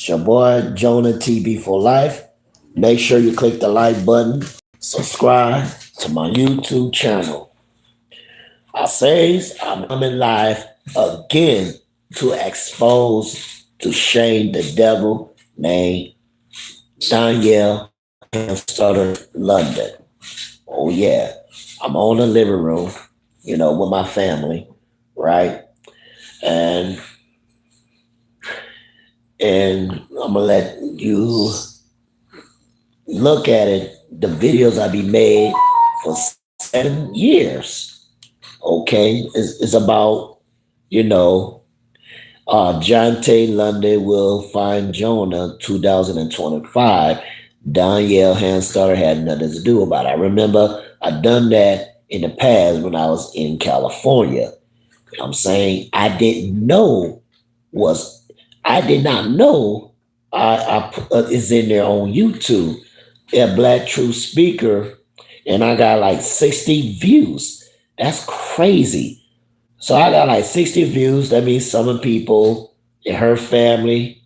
It's your boy Jonah TB for life. Make sure you click the like button, subscribe to my YouTube channel. I says I'm coming live again to expose, to shame the devil named Donyelle helmstetter London. Oh yeah, I'm on the living room, with my family, right? And and I'm gonna let you look at it. The videos I be made for 7 years. Okay, it's about you know John Tay London will find Jonah 2025. Donyelle Handstarter had nothing to do about it. I remember I done that in the past when I was in California. I'm saying was I did not know it's in there on YouTube. A Black True Speaker, and I got like 60 views. That's crazy. So I got like 60 views. That means some of the people in her family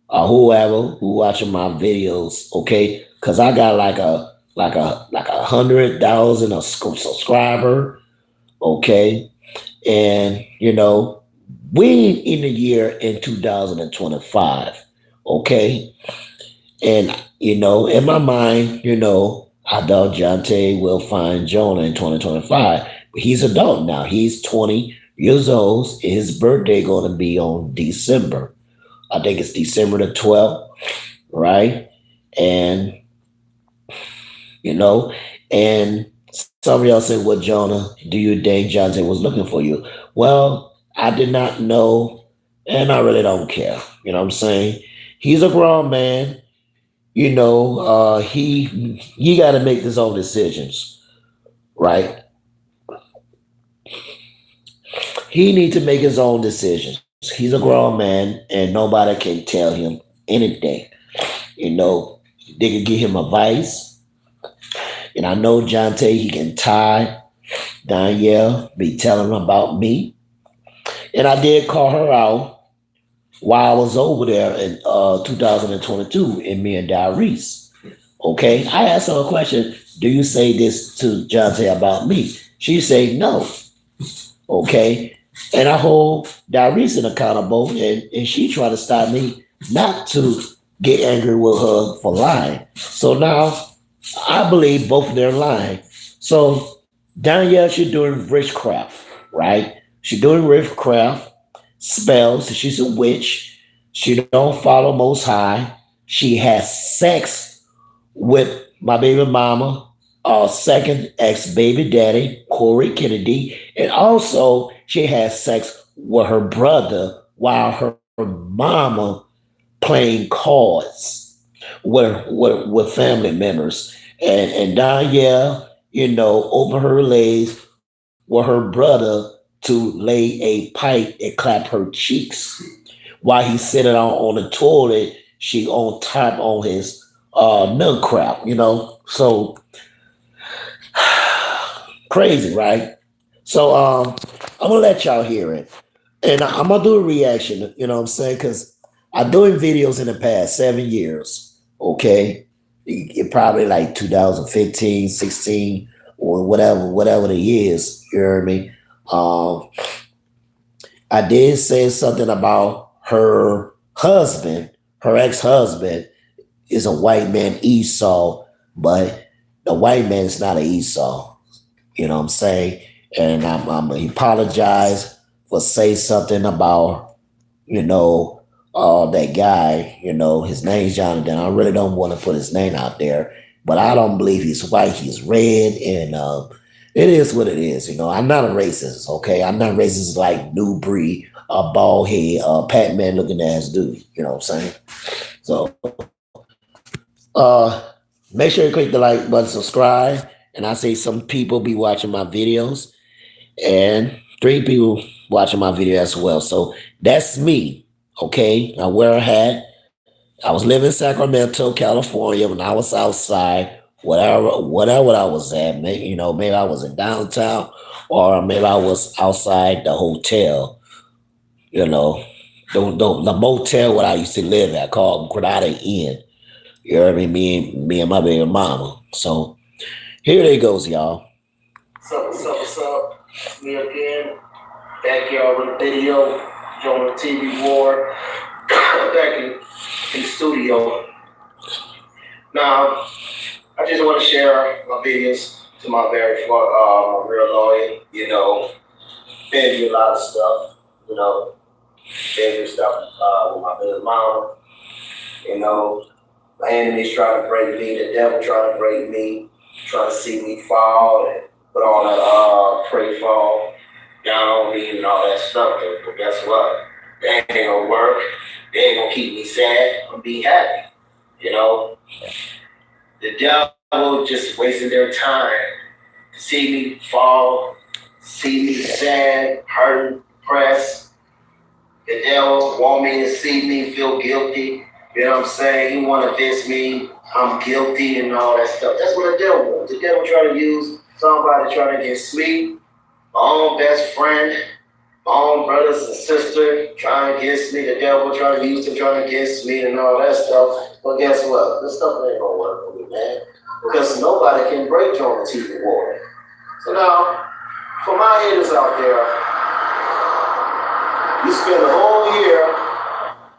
or whoever who watching my videos, okay? Because I got like a 100,000 a subscriber, okay? And we in the year in 2025, okay? And in my mind, I thought Jonte will find Jonah in 2025. He's adult now. He's 20 years old. His birthday going to be on December. I think it's December the 12th, right? And you know, and some of y'all say, "Well, Jonah, do you think Jonte was looking for you?" Well, I did not know, and I really don't care. You know what I'm saying? He's a grown man. He got to make his own decisions, right? He needs to make his own decisions. He's a grown man, and nobody can tell him anything. You know, they can give him advice, and I know John Tay, he can tie Danielle, be telling him about me, and I did call her out while I was over there in 2022 in me and Darius. Okay, I asked her a question. Do you say this to Jonte about me? She said no. Okay, and I hold Darius accountable, and she tried to stop me not to get angry with her for lying. So now I believe both of them lying. So Danielle, she's doing witchcraft, right? She's doing witchcraft spells. She's a witch. She don't follow Most High. She has sex with my baby mama, our second ex baby daddy, Corey Kennedy, and also she has sex with her brother while her mama playing cards with family members. And Danielle, open her legs with her brother to lay a pipe and clap her cheeks while he's sitting on the toilet. She on top on his nut crap, So crazy, right? So I'm gonna let y'all hear it, and I'm gonna do a reaction. You know what I'm saying? Because I'm doing videos in the past 7 years. Okay, it probably like 2015, 16, or whatever the years. You hear me? Um, I did say something about her husband, her ex-husband is a white man Esau, but the white man is not an Esau. You know what I'm saying? And I'm apologize for say something about, that guy, his name's Jonathan. I really don't want to put his name out there, but I don't believe he's white, he's red, and it is what it is. I'm not a racist, okay? I'm not racist like New Breed, a bald head, Pac-Man looking ass dude. You know what I'm saying? So uh make sure you click the like button, subscribe, and I see some people be watching my videos, and 3 people watching my video as well. So that's me. Okay, I wear a hat. I was living in Sacramento, California when I was outside, whatever I was at. Maybe I was in downtown or maybe I was outside the hotel, you know. the motel where I used to live at called Granada Inn. You know what I mean? Me and my baby mama. So here they goes, y'all. What's up? It's me again. Back y'all with a video. Joining the TV war. Back in the studio. Now, I just want to share my videos to my my real lawyer. Been through a lot of stuff. Been through stuff with my baby mama. You know, my enemies trying to break me, the devil trying to break me, trying to see me fall and put all that pray fall down on me and all that stuff. But guess what? That ain't gonna work. They ain't gonna keep me sad. I'm be happy. You know, the devil just wasting their time to see me fall, see me sad, hurt, depressed. The devil want me to see me feel guilty. You know what I'm saying? He want to diss me. I'm guilty and all that stuff. That's what the devil wants. The devil trying to use somebody trying to get me, my own best friend, my own brothers and sister trying to get me. The devil trying to use them trying to get me and all that stuff. But guess what? This stuff ain't gonna work for me, man. Because nobody can break Jonah TV war. So now, for my haters out there, you spend a whole year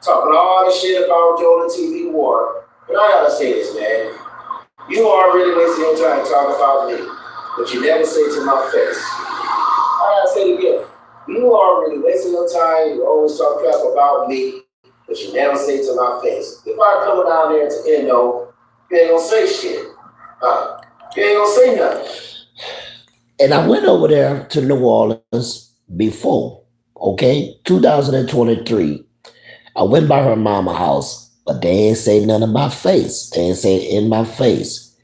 talking all this shit about Jonah TV war. But I gotta say this, man. You are really wasting your time talking about me, but you never say to my face. I gotta say it again. You are really wasting your time. You always talk crap about me, but you never say to my face. If I come down there to Endo, you ain't gonna say shit. You ain't gonna say nothing. And I went over there to New Orleans before, okay? 2023. I went by her mama house, but they ain't say nothing in my face. They ain't say it in my face.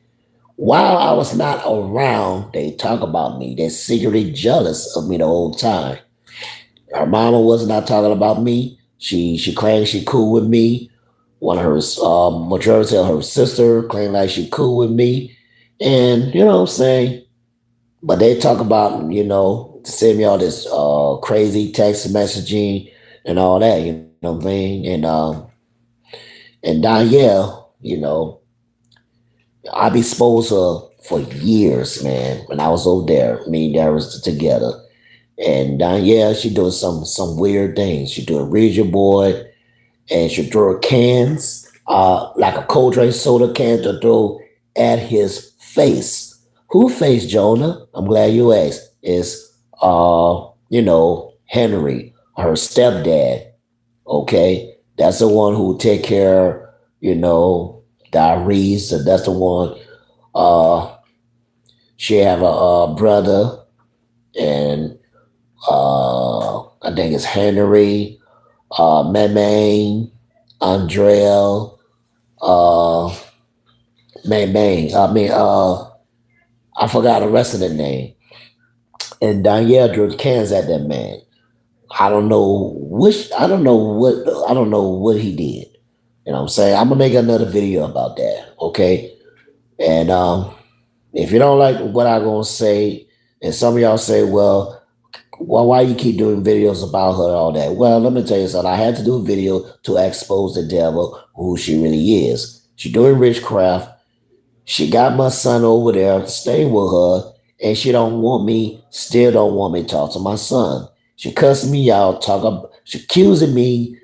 While I was not around, they talk about me. They're secretly jealous of me the whole time. Her mama was not talking about me. She claimed she cool with me. One of her majority of her sister claimed like she cool with me. And you know what I'm saying? But they talk about, send me all this crazy text messaging and all that, you know what I'm saying? And Donyelle, I be supposed to for years, man. When I was over there, me and Dad was together. And Donyelle, she doing some weird things. She doing Ouija board, and she throw cans, like a cold drink soda can to throw at his face. Who face, Jonah? I'm glad you asked. Is Henry, her stepdad. Okay, that's the one who take care, diaries. And that's the one. Uh, she have a brother, and I think it's Henry, Meme, Andrea, uh, Meme. I forgot the rest of the name. And Danielle drew cans at that man. I don't know which. I don't know what. I don't know what he did. You know what I'm saying? I'm gonna make another video about that. Okay. And if you don't like what I'm gonna say, and some of y'all say, well, why you keep doing videos about her and all that? Well, let me tell you something. I had to do a video to expose the devil, who she really is. She doing witchcraft. She got my son over there staying with her, and still don't want me to talk to my son. She cussing me out, she accusing me,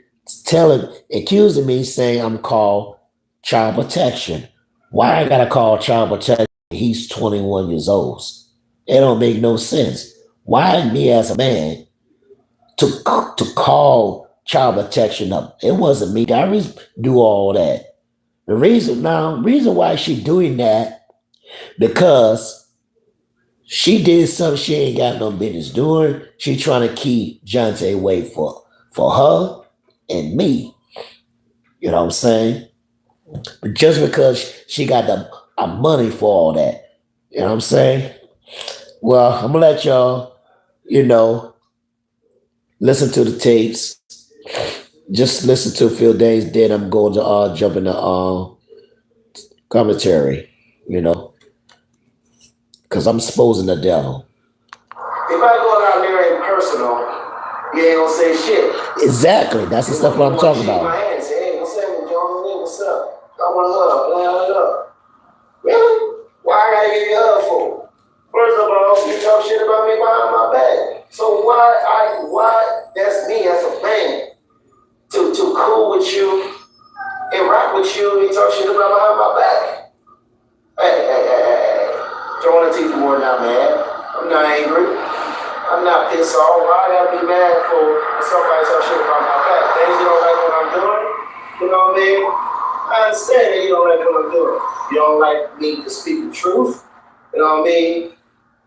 saying I'm called child protection. Why I gotta call child protection? He's 21 years old. It don't make no sense. Why me as a man to call child protection up? It wasn't me. I do all that. Reason why she doing that, because she did something she ain't got no business doing. She trying to keep Jonte away for her and me. You know what I'm saying? But just because she got the money for all that. You know what I'm saying? Well, I'm gonna let y'all, you know, listen to the tapes. Just listen to Phil Danes dead. I'm going to jump in the commentary, you know, because I'm exposing the devil. If I go down there in personal, You ain't gonna say shit. Exactly. That's the stuff I'm talking about. My hand and say, hey, what's up, John? Hey, what's up? I want to hug. Really? Why I gotta give you a hug for? First of all, you talk shit about me behind my back. So why that's me as a man to cool with you and rock with you and talk shit about behind my back? Hey. Don't want to teach you more now, man. I'm not angry. I'm not pissed off. Why I gotta be mad for somebody talk shit about my back? Things you don't like what I'm doing? You know what I mean? I understand that you don't like what I'm doing. You don't like me to speak the truth. You know what I mean?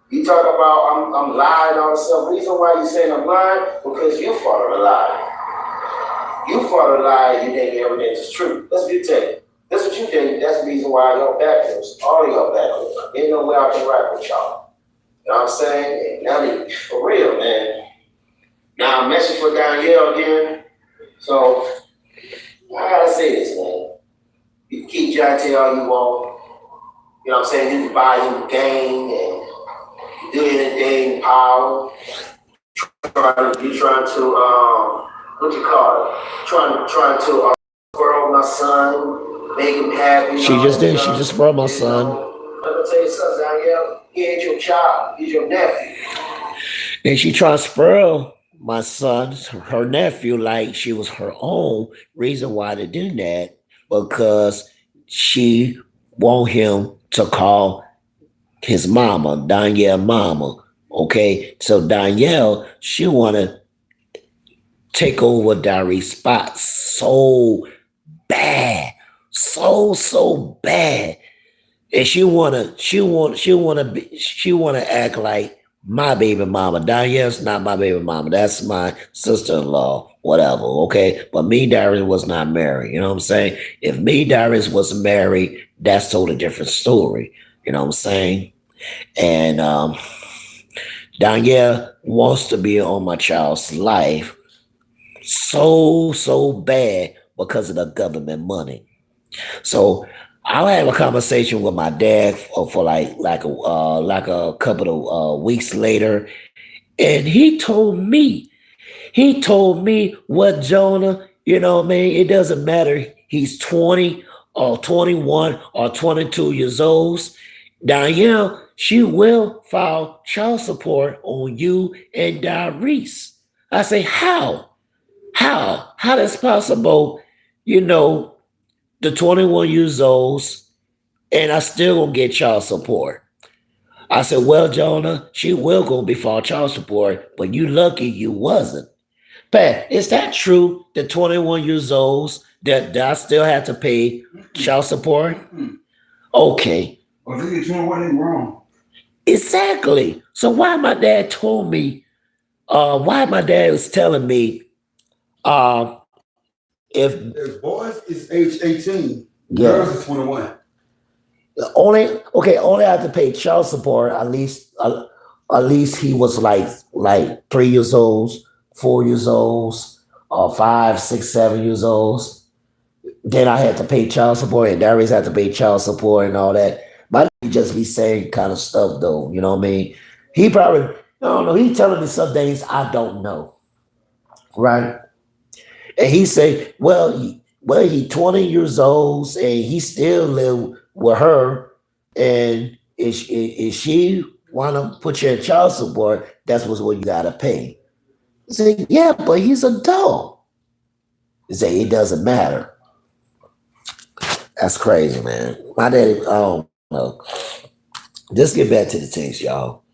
You talk about I'm lying all this stuff. Reason why you saying I'm lying? Because you follow the lie. You follow the lie and you think everything is true. Let's be tell you. That's what you think. That's the reason why y'all backwards. All of y'all backwards. Ain't no way I can rap with y'all. You know what I'm saying? And I mean, for real, man. Now I'm messing for Donyelle again. So I gotta say this, man. You can keep trying to tell all you want. You know what I'm saying? You can buy you game and do anything, power. You trying to what you call it? Trying to spoil my son, make him happy. She just did. She just spoiled my son. Let me tell you something, Donyelle. He ain't your child. He's your nephew. And she tried to spoil my son, her nephew, like she was her own. Reason why they did that because she want him to call his mama, Donyelle mama. Okay, so Donyelle, she wanna take over Darius' spot so bad, so bad, and she wanna act like my baby mama. Donyelle's not my baby mama. That's my sister-in-law. Whatever. Okay, but me, Darius was not married. You know what I'm saying? If me, Darius was married, that's totally different story. You know what I'm saying? And Donyelle wants to be on my child's life so bad because of the government money. So I'll have a conversation with my dad for like a couple of weeks later, and he told me what Jonah, you know what I mean? It doesn't matter. He's 20 or 21 or 22 years old. Donyelle, she will file child support on you and Darius. I say, how? How? How that's possible? You know, the 21 years olds, and I still gonna get child support. I said, well, Jonah, she will go before child support, but you lucky you wasn't. Pat, is that true? The 21 years olds that I still have to pay child support? Okay. Well, if you get 21, they wrong. Exactly. So why my dad told me, why my dad was telling me, uh, if boys is age 18, yeah, girls is 21. Only I have to pay child support at least he was like 3 years old, 4 years old, or 5, 6, 7 years old. Then I had to pay child support, and Darius had to pay child support and all that. My he just be saying kind of stuff though, you know what I mean? He probably I don't know. He telling me some things I don't know, right? And he say, he 20 years old and he still live with her, and if she wanna put you in child support, that's what you gotta pay. I say, yeah, but he's a adult. He say it doesn't matter. That's crazy, man. My daddy, I don't know. Just get back to the things, y'all.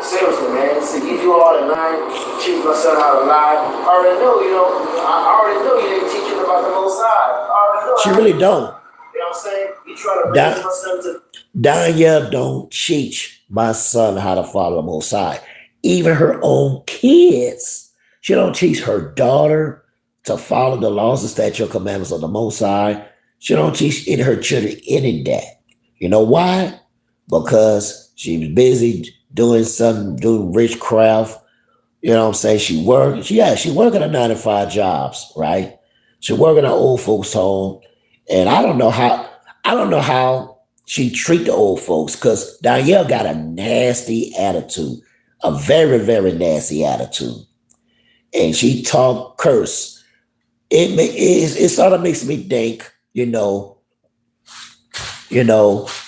Seriously, man. See, you do all the line, teach my son how to lie. I already know, I already know you didn't teach him about the Most High. I already know. She really don't. You know what I'm saying? You try to raise my son to. Donyelle don't teach my son how to follow the Most High. Even her own kids. She don't teach her daughter to follow the laws and statute commandments of the Most High. She don't teach her children any of that. You know why? Because she was busy doing witchcraft. You know what I'm saying? She working a 9 to 5 jobs, right? She working at an old folks home. And I don't know how she treat the old folks, because Donyelle got a nasty attitude, a very, very nasty attitude. and she talk curse. It sort of makes me think, you know,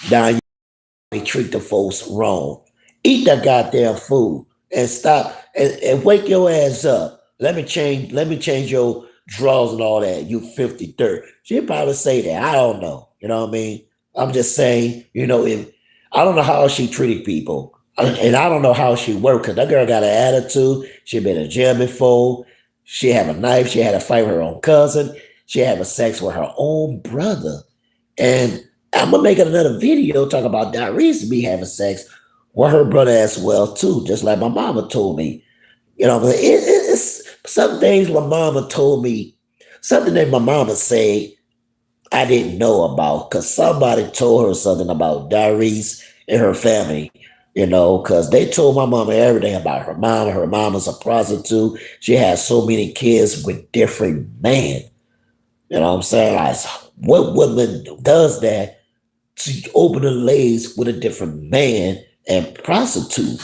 down they treat the folks wrong. Eat that goddamn food and stop and wake your ass up. Let me change your drawers and all that. You 53rd. She'd probably say that. I don't know. You know what I mean? I'm just saying, if I don't know how she treated people. And I don't know how she worked because that girl got an attitude. She been in jail before. She had a knife. She had a fight with her own cousin. She had a sex with her own brother. And I'm gonna make another video talk about Diaries be having sex with her brother as well too, just like my mama told me. But it's some things my mama told me, something that my mama said I didn't know about because somebody told her something about Diaries and her family. Because they told my mama everything about her mama. Her mama's a prostitute. She has so many kids with different men. You know what I'm saying? Like, what woman does that to open her legs with a different man and prostitute?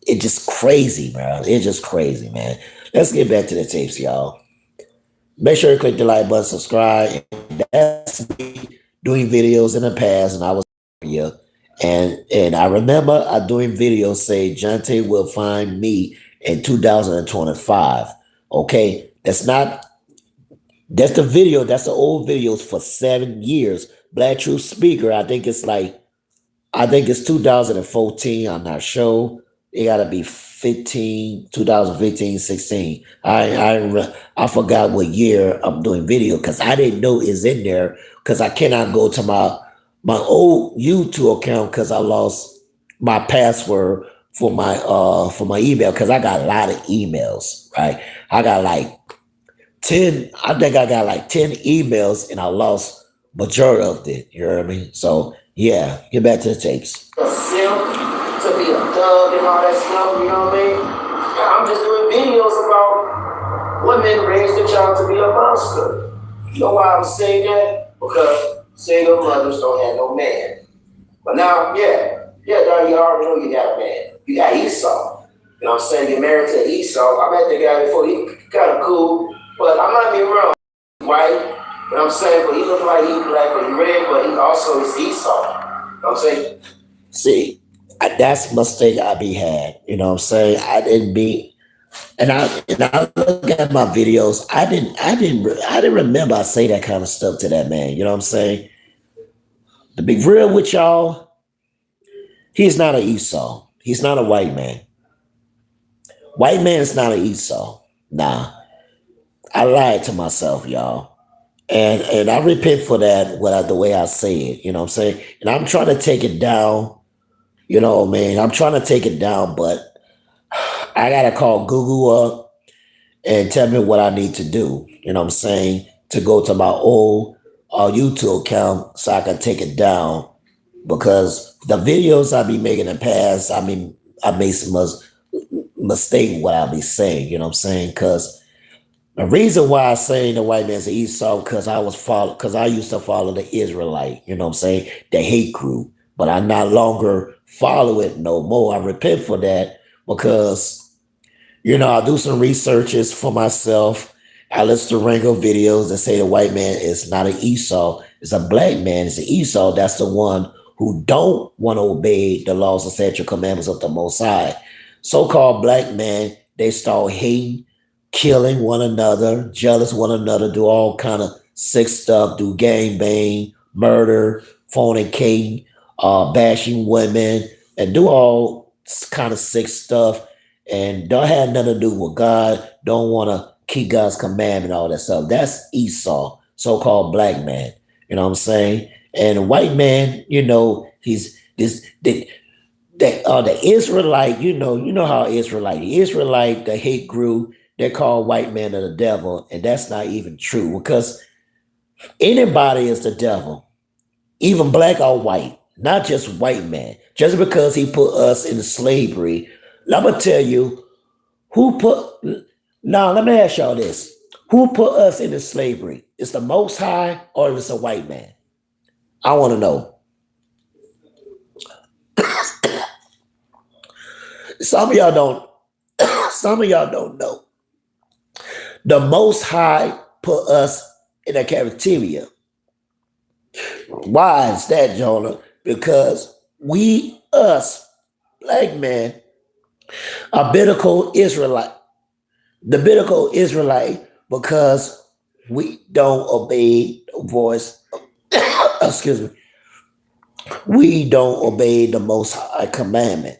It's just crazy, bro. It's just crazy, man. Let's get back to the tapes, y'all. Make sure you click the like button, subscribe. That's me doing videos in the past, and I was here. And I remember I doing videos say Jonte will find me in 2025. Okay, that's the video. That's the old videos for 7 years. Black Truth Speaker. I think it's 2014. I'm not sure. It gotta be 2015, 16. I forgot what year I'm doing video because I didn't know it's in there because I cannot go to my old YouTube account because I lost my password for my email because I got a lot of emails, right? I got like 10, I think I got like 10 emails and I lost majority of it. You know what I mean? So yeah, get back to the tapes. A simp, to be a thug and all that stuff, you know what I mean? I'm just doing videos about women raised a child to be a monster. You know why I'm saying that? Because single mothers don't have no man. But now, now you already know you got a man. You got Esau. You know what I'm saying? You're married to Esau. I met the guy before. He kind of cool, but I'm not being wrong. White. You know what I'm saying? But he look like he black or he red, but he also is Esau. You know what I'm saying? See, that's a mistake I be had. You know what I'm saying? I didn't be, and I look at my videos. I didn't remember I say that kind of stuff to that man. You know what I'm saying? To be real with y'all, he's not an Esau. He's not a white man. White man is not an Esau. Nah, I lied to myself, y'all. And I repent for that the way I say it, you know what I'm saying? And I'm trying to take it down, man. I'm trying to take it down, but I gotta call Google up and tell me what I need to do, you know what I'm saying, to go to my old YouTube account so I can take it down. Because the videos I be making in the past, I mean, I made some mistake what I be saying, you know what I'm saying? Because the reason why I say the white man's Esau because I used to follow the Israelite, you know what I'm saying, the hate group, but I not longer follow it no more. I repent for that because I do some researches for myself. I listen to Rango videos that say the white man is not an Esau, it's a black man, it's an Esau. That's the one who don't want to obey the laws and statute commandments of the Most High. So-called black man, they start hating, killing one another, jealous one another, do all kind of sick stuff, do gang bang, murder, fornicating, bashing women, and do all kind of sick stuff, and don't have nothing to do with God, don't want to keep God's commandment, all that stuff. That's Esau, so-called black man. You know what I'm saying? And a white man, he's this the Israelite, how the hate grew, they call white man of the devil, and that's not even true because anybody is the devil, even black or white, not just white man. Just because he put us in slavery, I'm gonna tell you who put. Now let me ask y'all this: who put us into slavery? Is the Most High or is it a white man? I want to know. Some of y'all don't. Some of y'all don't know. The Most High put us in a cafeteria. Why is that, Jonah? Because us, black men, are biblical Israelite. The biblical Israelite, because we don't obey the voice, excuse me, we don't obey the Most High commandment.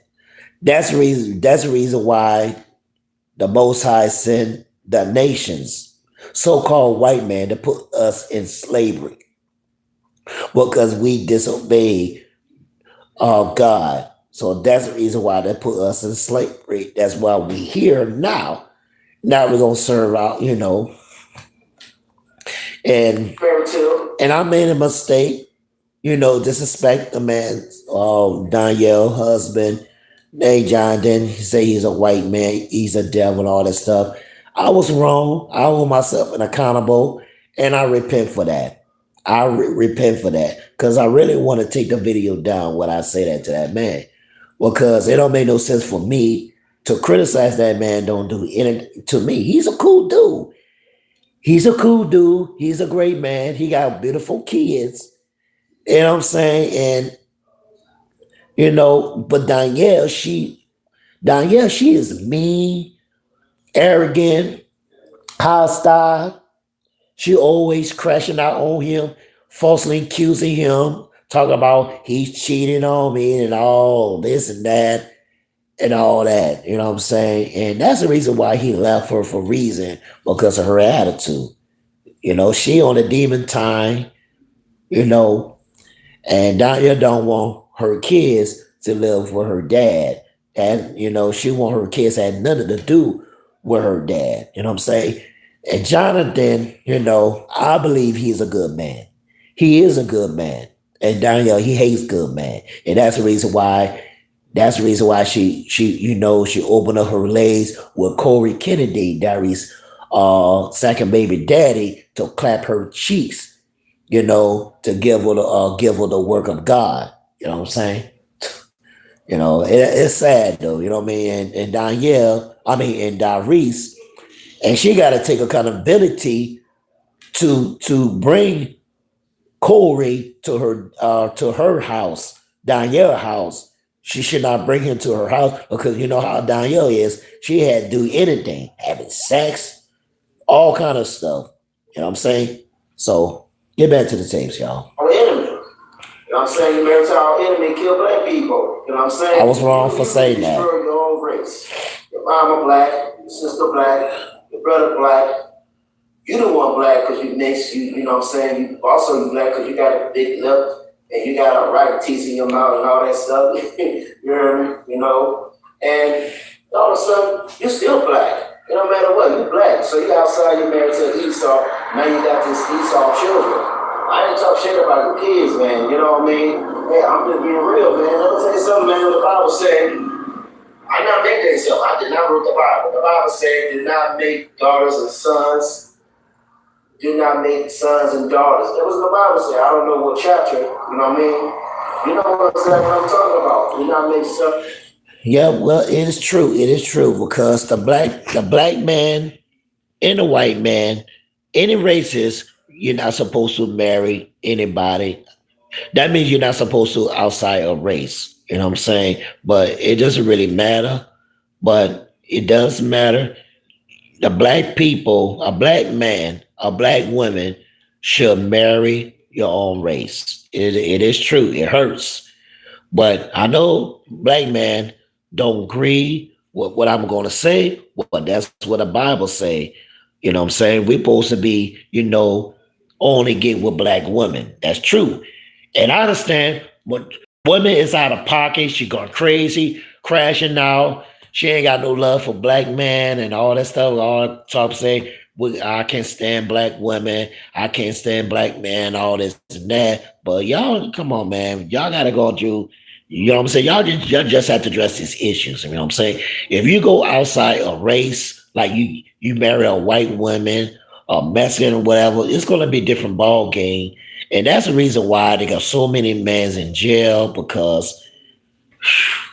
That's the reason why the Most High sent the nations, so-called white man, to put us in slavery because we disobeyed God. So that's the reason why they put us in slavery. That's why we here now. Now we're gonna serve out, and I made a mistake, disrespect the man's Donyelle husband, named John. Then he say he's a white man, he's a devil, and all that stuff. I was wrong. I hold myself an accountable, and I repent for that. Repent for that because I really want to take the video down when I say that to that man, because it don't make no sense for me to criticize that man. Don't do anything to me. He's a cool dude. He's a cool dude. He's a great man. He got beautiful kids. You know what I'm saying? And but Donyelle, she is mean, arrogant, hostile. She always crashing out on him, falsely accusing him, talking about he's cheating on me and all this and that and all that. You know what I'm saying? And that's the reason why he left her for reason, because of her attitude. She on a demon time, you know, and Danya don't want her kids to live with her dad. And, she want her kids to have nothing to do with her dad. You know what I'm saying? And Jonathan, I believe he's a good man. He is a good man. And Danielle, he hates good man. And that's the reason why she opened up her legs with Corey Kennedy, Darius second baby daddy, to clap her cheeks, to give her the work of God. You know what I'm saying? It's sad though, you know what I mean? And Danielle, and Darius, and she got to take accountability to bring Corey to her house, Danielle house. She should not bring him to her house, because you know how Danielle is. She had to do anything, having sex, all kind of stuff. You know what I'm saying? So get back to the tapes, y'all. Our enemy. You know what I'm saying? You married to our enemy, kill black people. You know what I'm saying? I was wrong for saying that. Destroy your own race. Your mama black, your sister black, your brother black. You the one black because you mix. You know what I'm saying? You black because you got a big lip and you got a right teeth in your mouth and all that stuff. You hear me? And all of a sudden you still black. It don't matter what, you black. So you outside, you married to Esau. Now you got this Esau children. I ain't talk shit about the kids, man. You know what I mean? Hey, I'm just being real, man. Let me tell you something, man. What the Bible said, I not make that stuff. I did not wrote the Bible. The Bible said, do not make daughters and sons. Do not make sons and daughters. That was the Bible said. I don't know what chapter. You know what I mean? You know what I'm talking about. Do not make sons. Yeah, well, it is true. It is true, because the black man and the white man, any races, you're not supposed to marry anybody. That means you're not supposed to outside of race. You know what I'm saying? But it doesn't really matter. But it does matter. The black people, a black man, a black woman should marry your own race. It is true. It hurts. But I know black men don't agree with what I'm going to say, but that's what the Bible say. You know what I'm saying? We're supposed to be, only get with black women. That's true. And I understand, but woman is out of pocket. She gone crazy, crashing out. She ain't got no love for black men and all that stuff. All talk say, I can't stand black women. I can't stand black men, all this and that. But y'all, come on, man. Y'all got to go through, you know what I'm saying? Y'all just have to address these issues. You know what I'm saying? If you go outside a race, like you marry a white woman, a Mexican or whatever, it's going to be a different ball game. And that's the reason why they got so many men in jail, because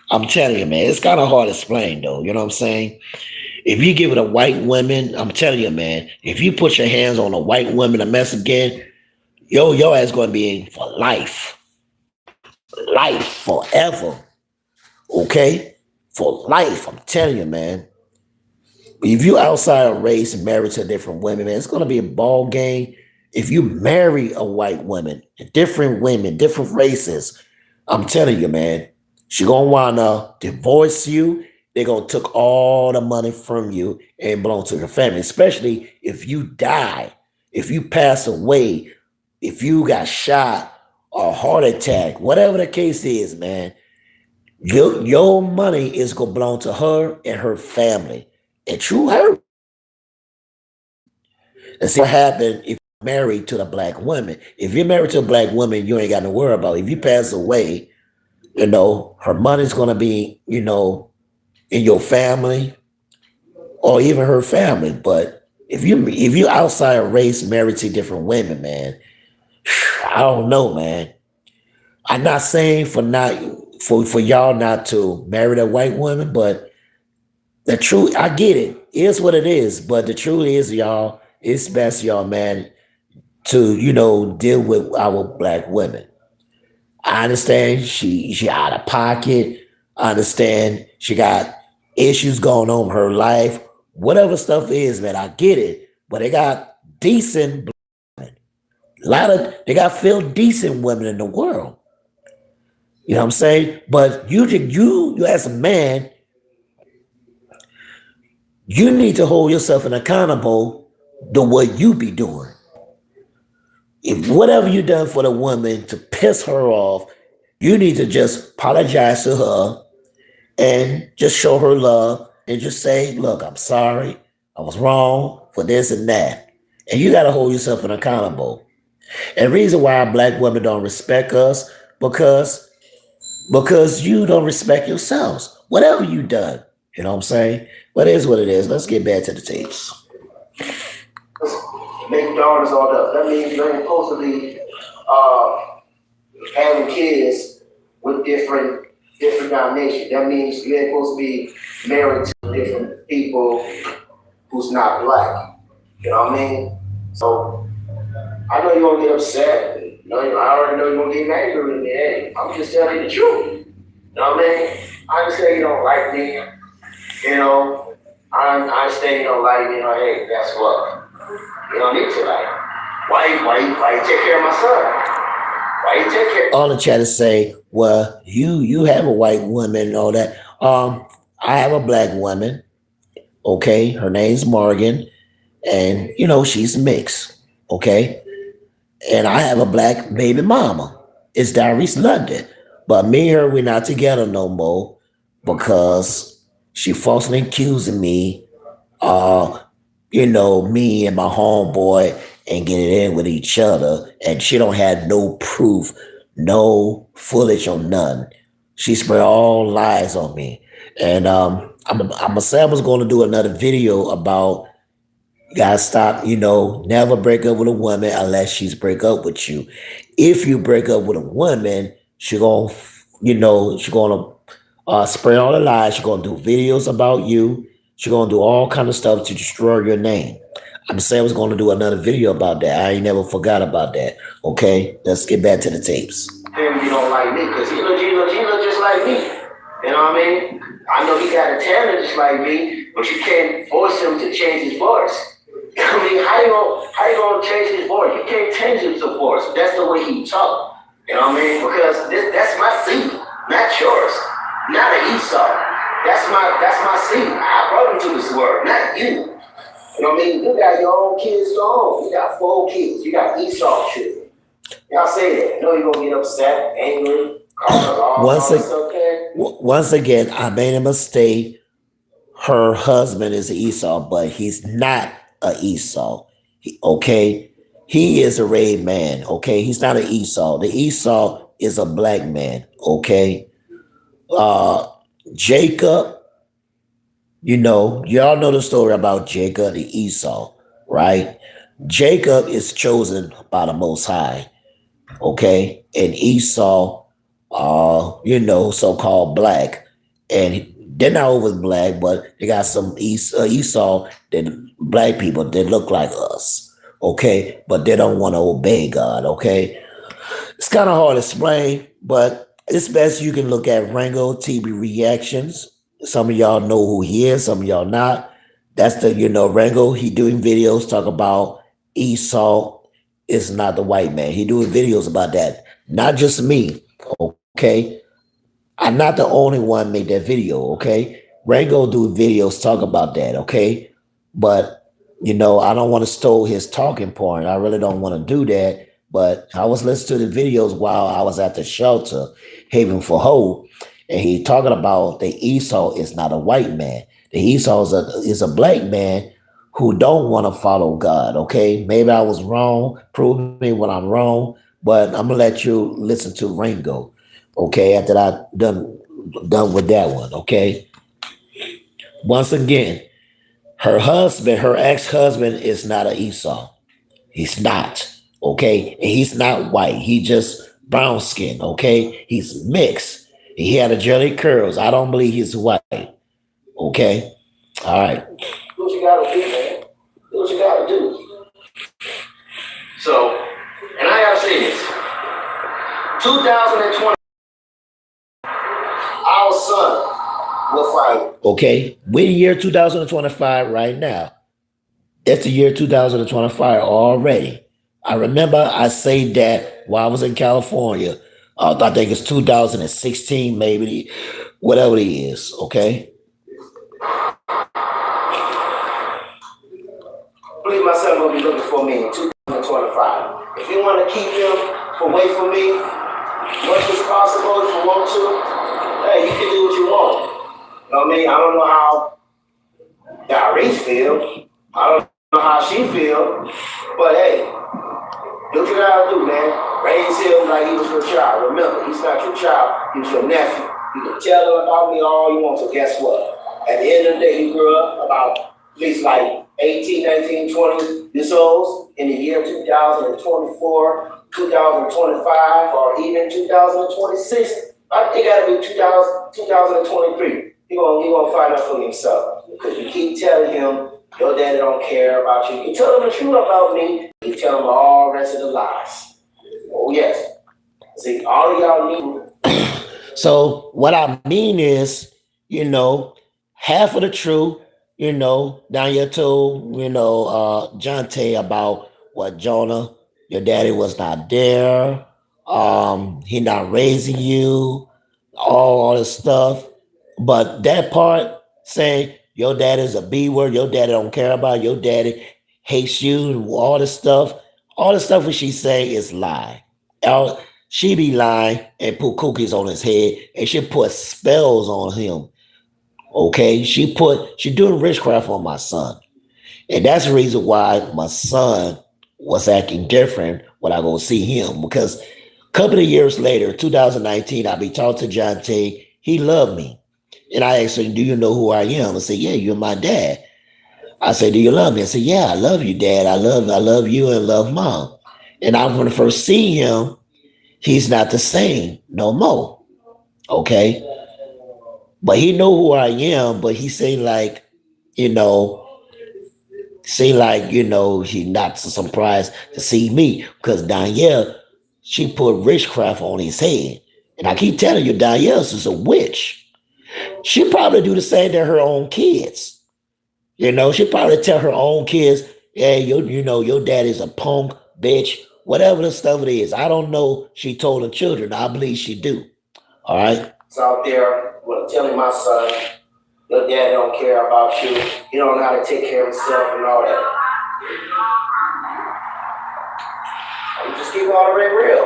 I'm telling you, man, it's kind of hard to explain, though. You know what I'm saying? If you give it a white woman, I'm telling you, man, if you put your hands on a white woman a mess again, your ass gonna be in for life, forever. Okay, for life. I'm telling you, man. If you outside of race and married to different women, man, it's gonna be a ball game. If you marry a white women, different races, I'm telling you, man, she gonna wanna divorce you. They gonna took all the money from you and belong to your family, especially if you die, if you pass away, if you got shot or heart attack, whatever the case is, man. Your money is gonna belong to her and her family. And true hurt. And see what happened if you're married to the black woman. If you're married to a black woman, you ain't got to worry about it. If you pass away, her money's gonna be, in your family or even her family. But if you outside of race married to different women, man, I don't know, man. I'm not saying for y'all not to marry that white woman, but the truth, I get it. It's what it is. But the truth is, y'all, it's best, y'all, man, to deal with our black women. I understand she out of pocket. I understand she got issues going on in her life. Whatever stuff is, man, I get it. But they got decent, they got feel decent women in the world. You know what I'm saying? But you as a man, you need to hold yourself accountable to what you be doing. If whatever you done for the woman to piss her off, you need to just apologize to her and just show her love and just say, look, I'm sorry. I was wrong for this and that. And you got to hold yourself accountable. And the reason why black women don't respect us because because you don't respect yourselves. Whatever you done. You know what I'm saying? But it is what it is. Let's get back to the tapes. Make daughters all up. That means you're supposed to be having kids with different denominations. That means you ain't supposed to be married to different people who's not black. You know what I mean? So I know you're gonna get upset. I already know you're gonna get angry in the end. I'm just telling you the truth. You know what I mean? I understand you don't like me. I understand you don't like me. Hey, guess what? You don't need to like. Why you take care of my son? Why you take care? All the chat to say, well, you have a white woman and all that. I have a black woman. Okay, her name's Morgan, and she's mixed. Okay, and I have a black baby mama. It's Darius London, but me and her we're not together no more because she falsely accusing me. Uh, me and my homeboy and getting in with each other, and she don't have no proof, no footage on none. She spread all lies on me, and I'm say I was going to do another video about you gotta stop, never break up with a woman unless she's break up with you. If you break up with a woman, she gonna spread all the lies. She's gonna do videos about you. She's gonna do all kind of stuff to destroy your name. I'm saying I was gonna do another video about that. I ain't never forgot about that. Okay, let's get back to the tapes. Him, you don't like me because he look just like me. You know what I mean? I know he got a talent just like me, but you can't force him to change his voice. I mean, how you gonna change his voice? You can't change his voice. That's the way he talk. You know what I mean? Because that's my seed, not yours, not an Esau. That's my seed. I brought him to this world, not you. You know what I mean? You got your own kids, your own. You got 4 kids. You got Esau children. Y'all say that. You know you're gonna get upset, angry, once again, I made a mistake. Her husband is an Esau, but he's not a Esau. Okay, he is a red man. Okay, he's not an Esau. The Esau is a black man. Okay, Jacob. Y'all know the story about Jacob the Esau, right? Jacob is chosen by the Most High. Okay, and Esau, so-called black, and They're not over black, but they got some Esau that black people that look like us. Okay, but they don't want to obey God. Okay, it's kind of hard to explain, but it's best you can look at Rango TV reactions. Some of y'all know who he is, some of y'all not. That's the Rango. He doing videos talk about Esau is not the white man. He doing videos about that. Not just me. Okay, I'm not the only one made that video, okay? Rango do videos talk about that, okay? But I don't want to steal his talking point. I really don't want to do that. But I was listening to the videos while I was at the shelter, Haven for Hope, and he talking about the Esau is not a white man. The Esau is a black man who don't want to follow God, okay? Maybe I was wrong. Prove me when I'm wrong. But I'm gonna let you listen to Rango, okay, after I done with that one, okay. Once again, her ex-husband is not an Esau. He's not, okay, and he's not white. He just brown skin, okay. He's mixed. He had a jelly curls. I don't believe he's white, okay. All right. Do what you gotta do, man. Do what you gotta do. So, and I gotta say this: 2020, our son will fight. Okay, we're in the year 2025 right now. That's the year 2025 already. I remember I say that while I was in California. I think it's 2016, maybe, whatever it is. Okay. I believe my son will be looking for me in 2025. If you want to keep him away from me, much as possible, if you want to, hey, you can do what you want. You know what I mean? I don't know how Darius feel. I don't know how she feel. But hey, do what you gotta do, man. Raise him like he was your child. Remember, he's not your child. He's your nephew. You can tell him about me all you want to. Guess what? At the end of the day, he grew up about at least like 18, 19, 20 years old in the year 2024, 2025, or even 2026. I think it gotta be 2023. He gonna find out for himself. Because you keep telling him your daddy don't care about you. You tell him the truth about me, you tell him all the rest of the lies. Oh yes. See, all of y'all need. So what I mean is, half of the truth, Daniel told, John Tay about what Jonah, your daddy was not there, he not raising you, all this stuff. But that part saying your dad is a B word, your daddy don't care about you, your daddy hates you, and all the stuff what she say is lie. All- She be lying and put cookies on his head, and she put spells on him. Okay, she doing witchcraft on my son, and that's the reason why my son was acting different when I go see him. Because a couple of years later, 2019, I be talking to John T. He loved me, and I asked him, "Do you know who I am?" I said, "Yeah, you're my dad." I said, "Do you love me?" I said, "Yeah, I love you, Dad. I love you and love Mom." And I when I first see him, he's not the same no more. Okay, but he know who I am. But he say like, you know, he not so surprised to see me because Donyelle, she put witchcraft on his head, and I keep telling you, Donyelle is a witch. She probably do the same to her own kids. She probably tell her own kids, "Yeah, your dad is a punk bitch." Whatever the stuff it is, I don't know. She told her children. I believe she do. All right. It's out there. Well, telling my son, your dad don't care about you. He don't know how to take care of himself and all that. You just keep all the way real.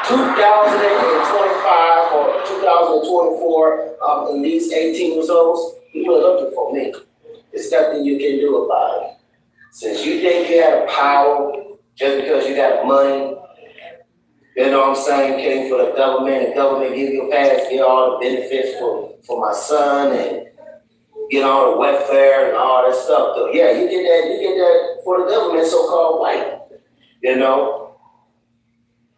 2025 or 2024, in these 18 years old, people are looking for me. There's nothing you can do about it. Since you think you have power just because you got money, you know what I'm saying, came for the government give you a pass, get all the benefits for my son and get all the welfare and all that stuff. So yeah, you get that for the government, so-called white, you know.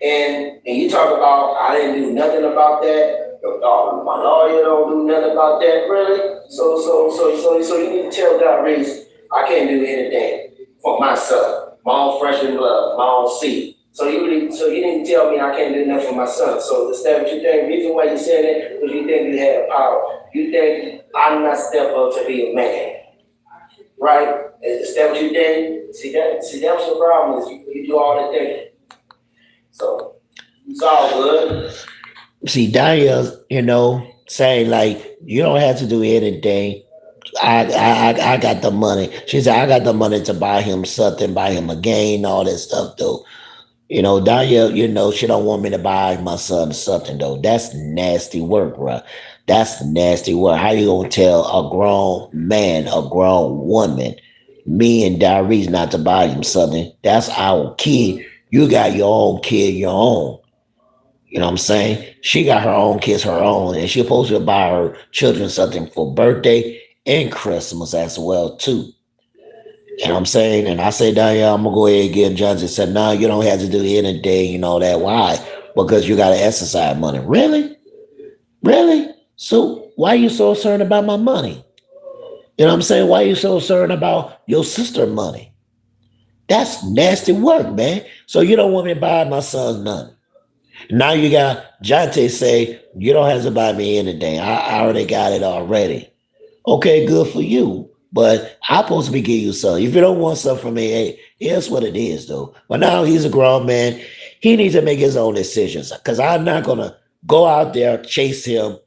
And you talk about I didn't do nothing about that. My lawyer don't do nothing about that, really. So you need to tell God Reese, I can't do anything for my son, my own flesh and blood, my own seed. So you need to tell me I can't do nothing for my son. So is that what you think? The reason why you said it because you think you have power. You think I'm not step up to be a man, right? Is that what you think? See that's the problem is you do all that thinking. So it's all good. See, Daniel, saying like you don't have to do anything. I got the money. She said I got the money to buy him something, buy him a game, all that stuff though. Daniel, she don't want me to buy my son something though. That's nasty work, bro. That's nasty work. How you gonna tell a grown man, a grown woman, me and Darius not to buy him something? That's our kid. You got your own kid, your own. You know what I'm saying? She got her own kids, her own, and she's supposed to buy her children something for birthday and Christmas as well too. You know what I'm saying? And I say, Danielle, I'm gonna go ahead and get Johnson. Said, no, you don't have to do anything, that. Why? Because you gotta exercise money. Really? Really? So why are you so concerned about my money? You know what I'm saying? Why are you so concerned about your sister money? That's nasty work, man. So you don't want me to buy my son nothing. Now you got Jonte say, you don't have to buy me anything. I already got it already. Okay, good for you. But I'm supposed to be giving you something. If you don't want something from me, hey, here's what it is, though. But now he's a grown man. He needs to make his own decisions. Because I'm not gonna go out there chase him,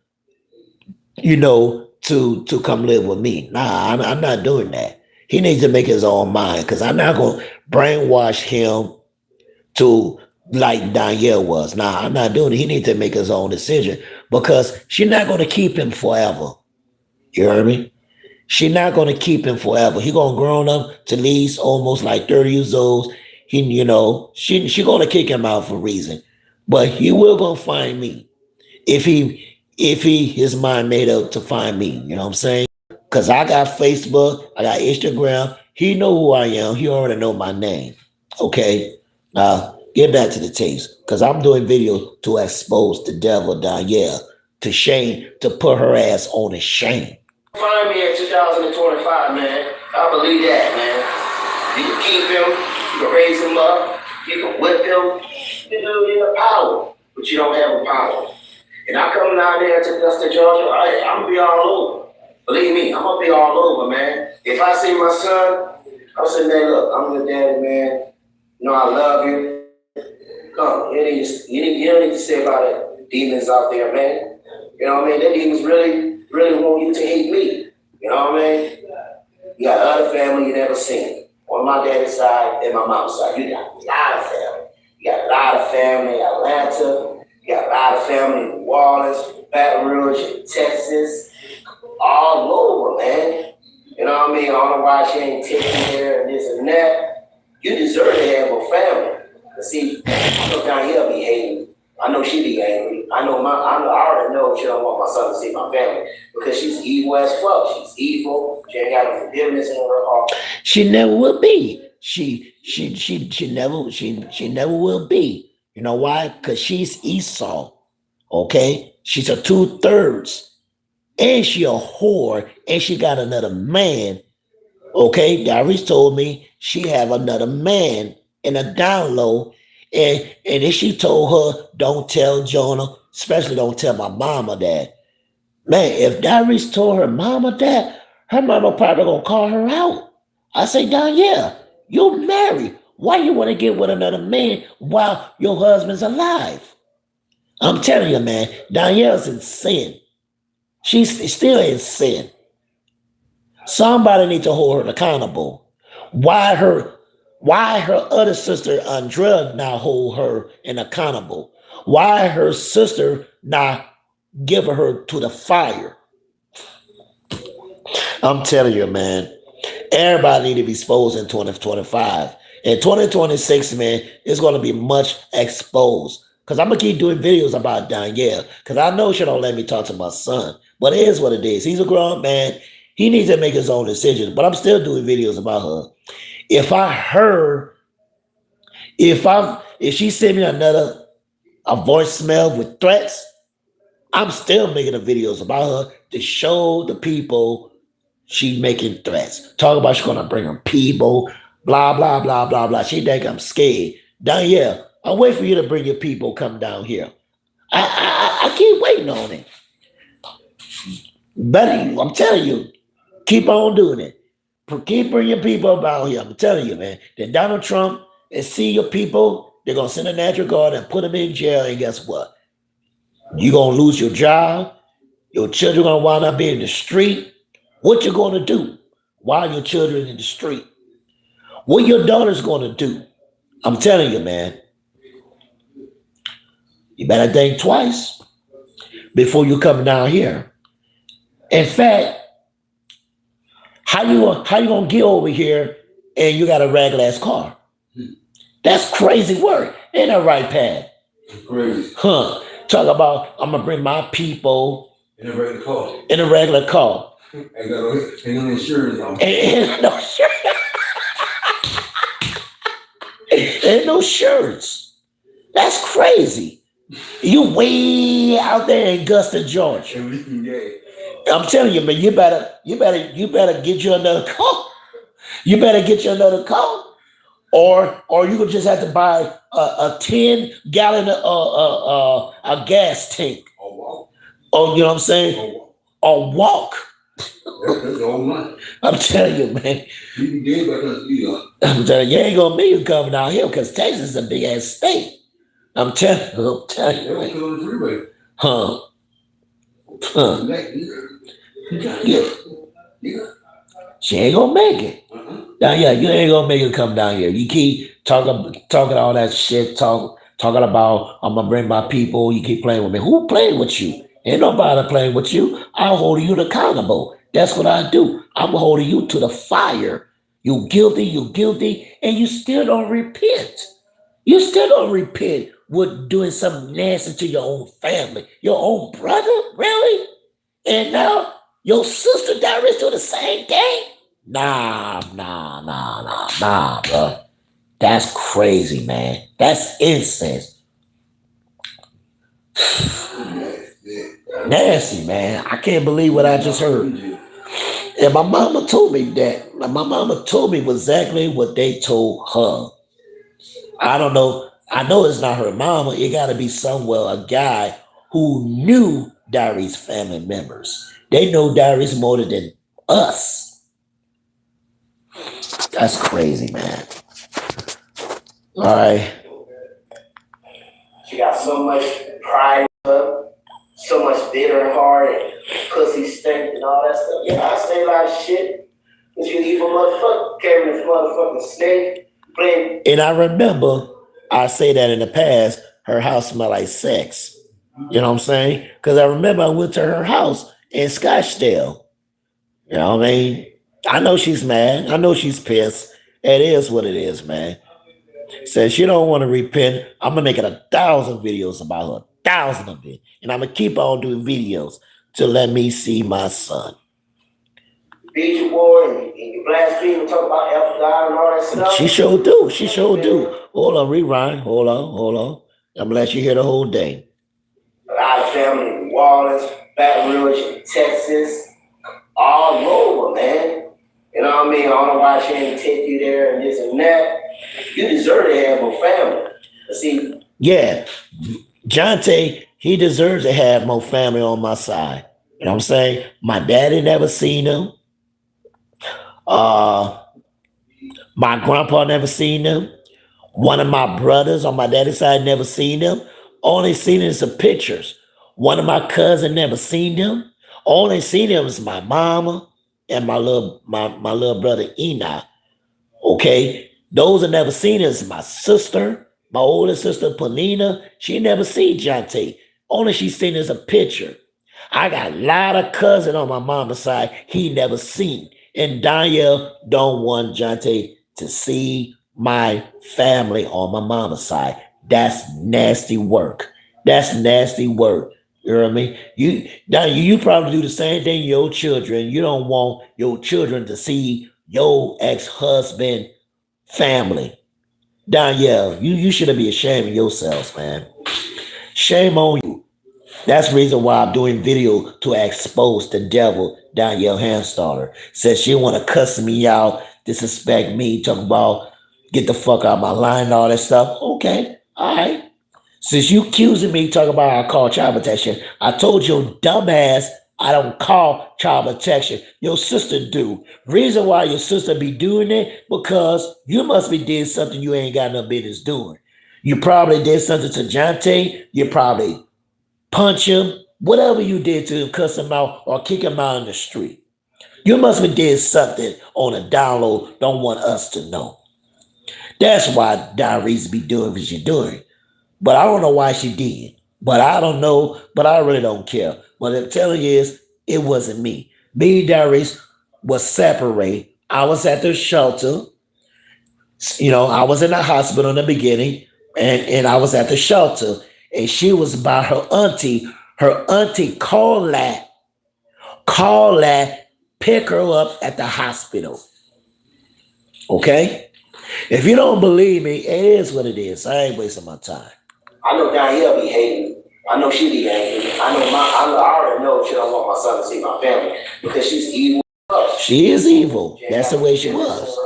to come live with me. Nah, I'm not doing that. He needs to make his own mind. Because I'm not gonna brainwash him to like Danielle was. Nah, I'm not doing it. He needs to make his own decision because she's not gonna keep him forever. You heard me? She not gonna keep him forever. He gonna grown up to least almost like 30 years old. She gonna kick him out for a reason. But he will gonna find me if he his mind made up to find me. You know what I'm saying? Cause I got Facebook, I got Instagram. He know who I am. He already know my name. Okay. Now get back to the taste. Cause I'm doing videos to expose the devil Danielle to shame, to put her ass on the shame. Find me in 2025, man. I believe that, man. You can keep him, you can raise him up, you can whip him, you can do it in the power, but you don't have the power. And I'm coming out there to Augusta, Georgia, I'm gonna be all over. Believe me, I'm gonna be all over, man. If I see my son, I'll say, man, look, I'm your daddy, man. I love you. Come, you don't need to say about it. Demons out there, man. You know what I mean? That demons really want you to hate me. You know what I mean? You got other family you never seen. On my daddy's side and my mom's side. You got a lot of family. You got a lot of family in Atlanta. You got a lot of family in New Orleans, Baton Rouge, Texas, all over, man. You know what I mean? I don't know why she ain't taking care and this and that. You deserve to have a family. But see, I know down here be hating. I know she be angry. I already know she don't want my son to see my family because she's evil as fuck. She's evil. She ain't got no forgiveness in her heart. She never will be. She never will be. You know why? Because she's Esau. Okay? She's a 2/3. And she a whore. And she got another man. Okay? Darius told me she have another man in a down low. And then she told her, don't tell Jonah, especially don't tell my mama that. Man, if Darius told her mama that, her mama probably gonna call her out. I say, Danielle, you're married. Why you want to get with another man while your husband's alive? I'm telling you, man, Danielle's in sin. She's still in sin. Somebody needs to hold her accountable. Why her why her other sister Andrea now hold her and accountable? Why her sister not give her to the fire? I'm telling you, man, everybody need to be exposed in 2025. In 2026, man, it's going to be much exposed. Because I'm going to keep doing videos about Danielle. Because I know she don't let me talk to my son. But it is what it is. He's a grown man. He needs to make his own decisions. But I'm still doing videos about her. If I heard, if she sent me a voicemail with threats, I'm still making the videos about her to show the people she making threats. Talk about she's gonna bring them people, blah, blah, blah, blah, blah. She think I'm scared. Donyelle, I'll wait for you to bring your people come down here. I keep waiting on it. But I'm telling you, keep on doing it. Keep bringing people about here. I'm telling you, man. Then Donald Trump and see your people, they're gonna send a National Guard and put them in jail. And guess what? You're gonna lose your job. Your children gonna wind up in the street. What you gonna do while your children in the street? What your daughter's gonna do? I'm telling you, man. You better think twice before you come down here. In fact, how you gonna get over here and you got a regular ass car? That's crazy work. Ain't that right, Pat? Crazy. Huh? Talk about I'm gonna bring my people In a regular car. in a regular car. Ain't no insurance on it. Ain't no shirt. Ain't no shirts. That's crazy. You way out there in Augusta, Georgia. I'm telling you, man, you better get you another car. You better get you another car. Or you could just have to buy a 10-gallon a gas tank. Oh, you know what I'm saying? Or walk. That's all money. I'm telling you, man. You can get back I'm telling you, you ain't gonna make you come down here because Texas is a big ass state. I'm telling you, on man. the freeway. Huh. Yeah. She ain't gonna make it. Now, yeah, you ain't gonna make it come down here. You keep talking all that shit, talking about I'm gonna bring my people. You keep playing with me. Who playing with you? Ain't nobody playing with you. I'm holding you accountable. That's what I do. I'm holding you to the fire. You guilty, and you still don't repent. You still don't repent with doing something nasty to your own family, your own brother, really? And now your sister Darius do the same thing? Nah, bro. That's crazy, man. That's incest. Nasty, man. I can't believe what I just heard. And my mama told me that. My mama told me exactly what they told her. I don't know. I know it's not her mama. It got to be somewhere a guy who knew Darius' family members. They know Darius more than us. That's crazy, man. All right. She got so much pride up, so much bitter heart and pussy stink and all that stuff. Yeah, I say a lot of shit. Cause you evil motherfucker carrying this motherfucking snake. And I remember I say that in the past, her house smelled like sex. You know what I'm saying? Because I remember I went to her house in Scottsdale. You know what I mean? I know she's mad. I know she's pissed. It is what it is, man. Says she don't want to repent. I'm gonna make it 1,000 videos about her, 1,000 of it, and I'm gonna keep on doing videos to let me see my son. Beat your boy and you blaspheme and talk about F God and all that stuff. She sure do. She sure do. Hold on, rewind. Hold on. I'm gonna let you hear the whole thing. A lot of family in New Orleans, Baton Rouge, Texas, all over, man. You know what I mean? I don't know why she didn't take you there and this and that. You deserve to have a family. See? Yeah. Jonte, he deserves to have more family on my side. You know what I'm saying? My daddy never seen him. My grandpa never seen him. One of my brothers on my daddy's side never seen him. Only seen him in some pictures. One of my cousins never seen him. Only seen him is my mama and my little brother Enoch. Okay, those that never seen him is my sister, my older sister Polina. She never seen Jonte. Only she seen as a picture. I got a lot of cousins on my mama's side he never seen. And Donyelle don't want Jonte to see my family on my mama's side. That's nasty work. That's nasty work. You know what I mean? You probably do the same thing to your children. You don't want your children to see your ex-husband family. Donyelle, you should be ashamed of yourselves, man. Shame on you. That's the reason why I'm doing video to expose the devil, Donyelle Hamstarter. Says she want to cuss me out, disrespect me, talk about get the fuck out of my line and all that stuff. Okay, all right. Since you accusing me talking about I call child protection, I told your dumbass I don't call child protection. Your sister do. Reason why your sister be doing it because you must be did something you ain't got no business doing. You probably did something to Jonte. You probably punch him, whatever you did to him, cuss him out or kick him out in the street. You must have did something on a download. Don't want us to know. That's why Diaries be doing what she's doing. But I don't know why she did. But I don't know. But I really don't care. What I'm telling you is, it wasn't me. Me and Darius was separated. I was at the shelter. I was in the hospital in the beginning, and I was at the shelter, and she was by her auntie. Her auntie call that, pick her up at the hospital. Okay? If you don't believe me, it is what it is. I ain't wasting my time. I know Donyelle be hating. I know she be angry. I already know she don't want my son to see my family because she's evil. She is evil. That's the way she was.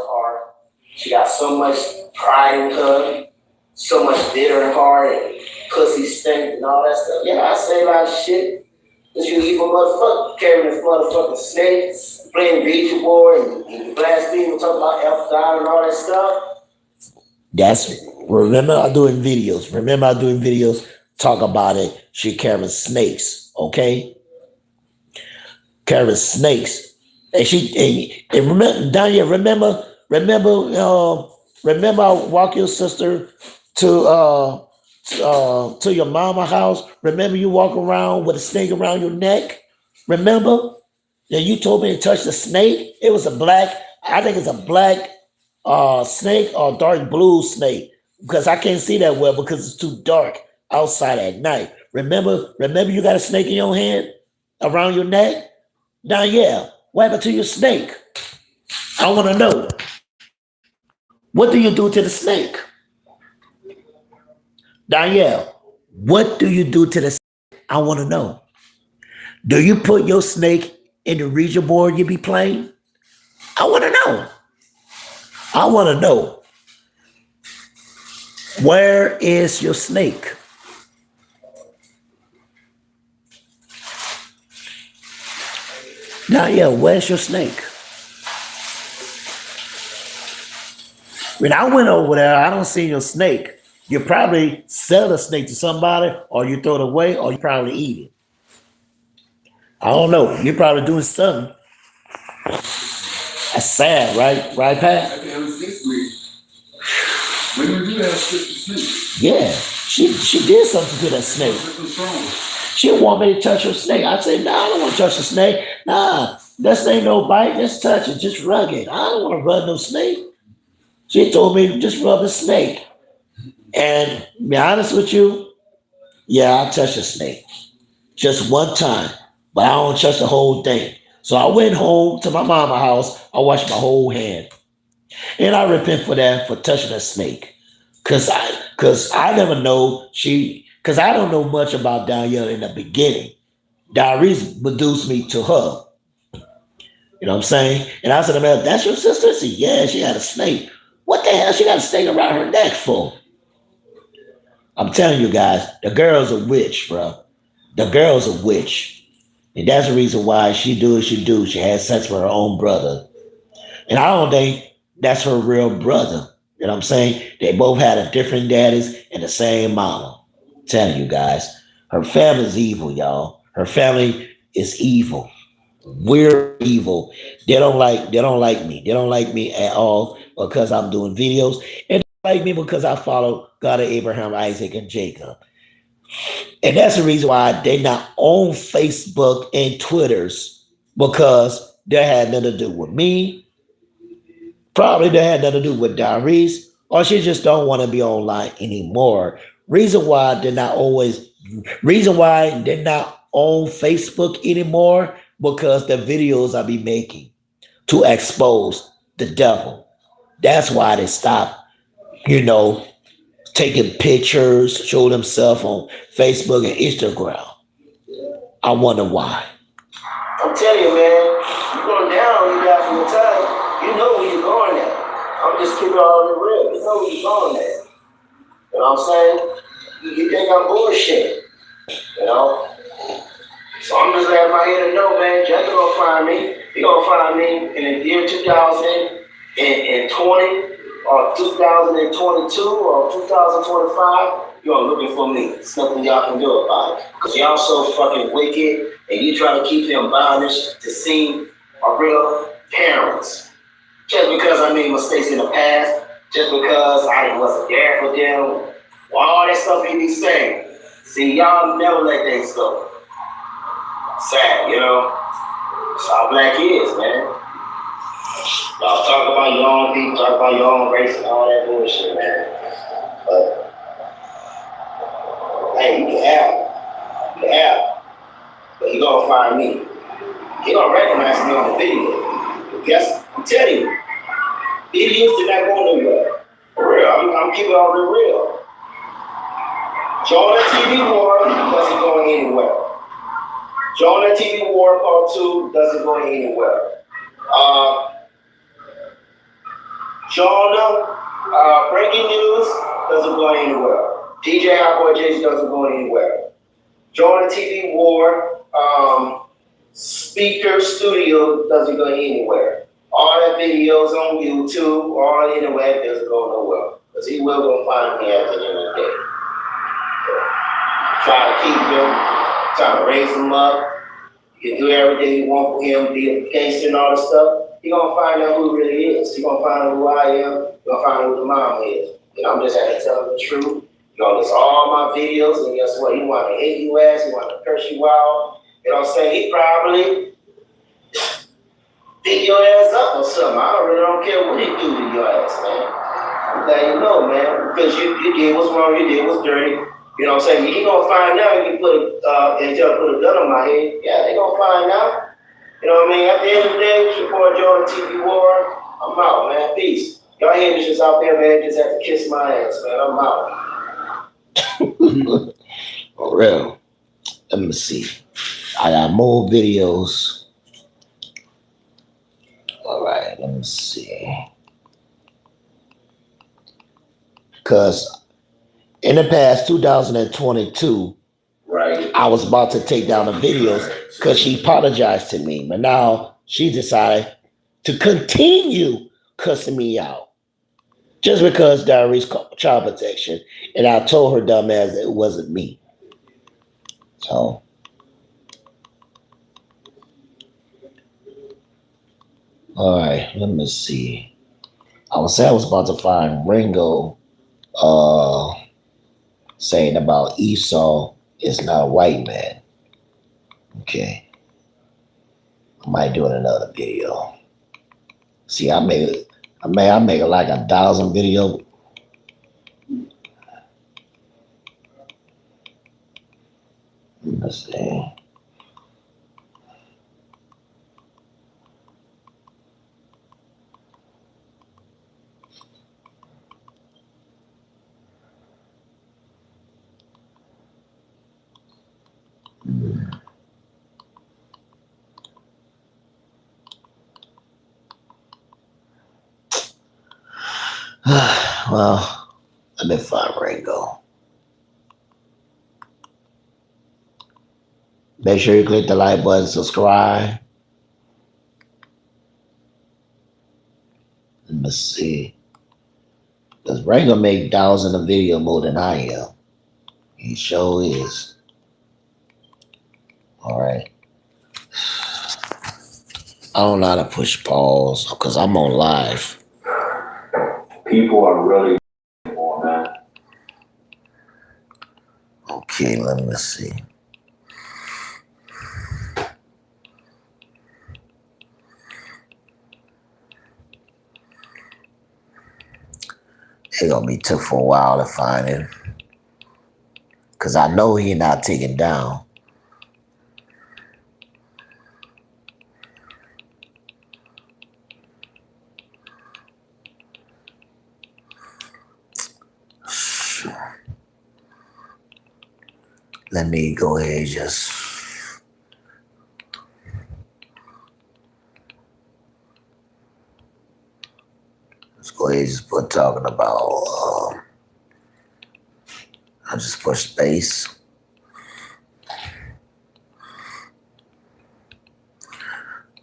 She got so much pride in her, so much bitter in her heart, and pussy stink and all that stuff. Yeah, I say a lot of shit. Cause you evil motherfucker carrying this motherfucking snake, playing Ouija board and blaspheming, talking about F God and all that stuff. That's remember I doing videos. Remember I doing videos. Talk about it. She carrying snakes. Okay, carrying snakes. And remember, Danya. Remember. I walk your sister to your mama house. Remember you walk around with a snake around your neck. Remember? Yeah, you told me to touch the snake. It was a black. I think it's a black snake or dark blue snake because I can't see that well because it's too dark outside at night. Remember you got a snake in your hand around your neck? Now, yeah, what happened to your snake? I want to know. What do you do to the snake? Danielle, what do you do to the snake? I want to know. Do you put your snake in the Ouija board you be playing? I want to know. I want to know. Where is your snake? Danielle, where's your snake? When I went over there, I don't see your snake. You probably sell the snake to somebody, or you throw it away, or you probably eat it. I don't know. You're probably doing something. That's sad, right? Right, Pat? At the end of 6 week, women do have snakes. Yeah, she did something to that snake. She didn't want me to touch her snake. I said, nah, I don't want to touch the snake. Nah, this ain't no bite. Just touch it. Just rub it. I don't want to rub no snake. She told me to just rub the snake. And to be honest with you, yeah, I touched the snake just one time, but I don't touch the whole thing. So I went home to my mama house. I washed my whole hand, and I repent for that for touching a snake, cause I never know cause I don't know much about Danielle in the beginning. Diaries introduced me to her. You know what I'm saying? And I said, man, that's your sister? She said, yeah, she had a snake. What the hell? She got a snake around her neck for? I'm telling you guys, the girl's a witch, bro. The girl's a witch. And that's the reason why she do what she do. She had sex with her own brother. And I don't think that's her real brother. You know what I'm saying? They both had a different daddies and the same mama. I'm telling you guys, her family's evil, y'all. Her family is evil. We're evil. They don't like me. They don't like me at all because I'm doing videos. And they don't like me because I follow God of Abraham, Isaac, and Jacob. And that's the reason why they not on Facebook and Twitters because they had nothing to do with me. Probably they had nothing to do with Diaries, or she just don't want to be online anymore. Reason why they're not always reason why they're not on Facebook anymore because the videos I be making to expose the devil. That's why they stop, you know, taking pictures, show themselves on Facebook and Instagram. I wonder why. I'm telling you, man, you're going down, you got your time. You know where you're going at. I'm just keeping it all in the real. You know where you're going at. You know what I'm saying? You think I'm bullshit. You know? So I'm just letting my head know, man, Jackie gonna find me. He gonna find me in the year 2020 or 2022 or 2025. You're looking for me. There's nothing y'all can do about it. Because y'all so fucking wicked and you try to keep them bondage to see our real parents. Just because I made mistakes in the past, just because I wasn't there for them, all that stuff he be saying. See, y'all never let things go. Sad, you know. That's how black is, man. Y'all talk about your own people, talk about your own race and all that bullshit, man. But hey, you can have it. You can have it. But he gonna find me. He gonna recognize me on the video. But guess, I'm telling you, videos did not go nowhere. For real, I'm keeping it all real. Jonah TV War doesn't go anywhere. Jonah TV War Part 2 doesn't go anywhere. Jonah, Breaking News doesn't go anywhere. DJ Hotboy Jason doesn't go anywhere. Jonah TV War, Speaker Studio doesn't go anywhere. All that videos on YouTube, all the internet doesn't go nowhere. Because he will go find me at the end of the day. Try to keep him, try to raise him up. You can do everything you want for him, be a gangster and all this stuff. He gonna find out who he really is. He gonna find out who I am. He gonna find out who the mom is. And I'm just having to tell him the truth. You know, listen all my videos, and guess what? He wanna hit you ass, he wanna curse you out. You know what I'm saying? He probably beat your ass up or something. I really don't care what he do to your ass, man. I'm letting you know, man. Because you did what's wrong, you did what's dirty. You know what I'm saying? He gonna find out if you put a gun on my head. Yeah, they gonna find out. You know what I mean? At the end of the day, it's your boy Joe TV War. I'm out, man. Peace. Y'all haters just out there, man. Just have to kiss my ass, man. I'm out. For real. Let me see. I got more videos. All right, let me see. Because in the past, 2022, right, I was about to take down the videos because she apologized to me. But now she decided to continue cussing me out. Just because Diary's child protection. And I told her dumb ass that it wasn't me. So. All right, let me see. I was about to find Ringo saying about Esau is not a white man. Okay. I might do another video. See, I make like 1,000 videos. Let's see. Well, let me find Ringo. Make sure you click the like button, subscribe. Let me see. Because Ringo make thousands of video more than I am. He sure is. All right. I don't know how to push pause because I'm on live. People are really more, man. Okay, let me see. It's gonna be tough for a while to find him. Cause I know he's not taken down. Let me go ahead and just always put talking about. I just put space.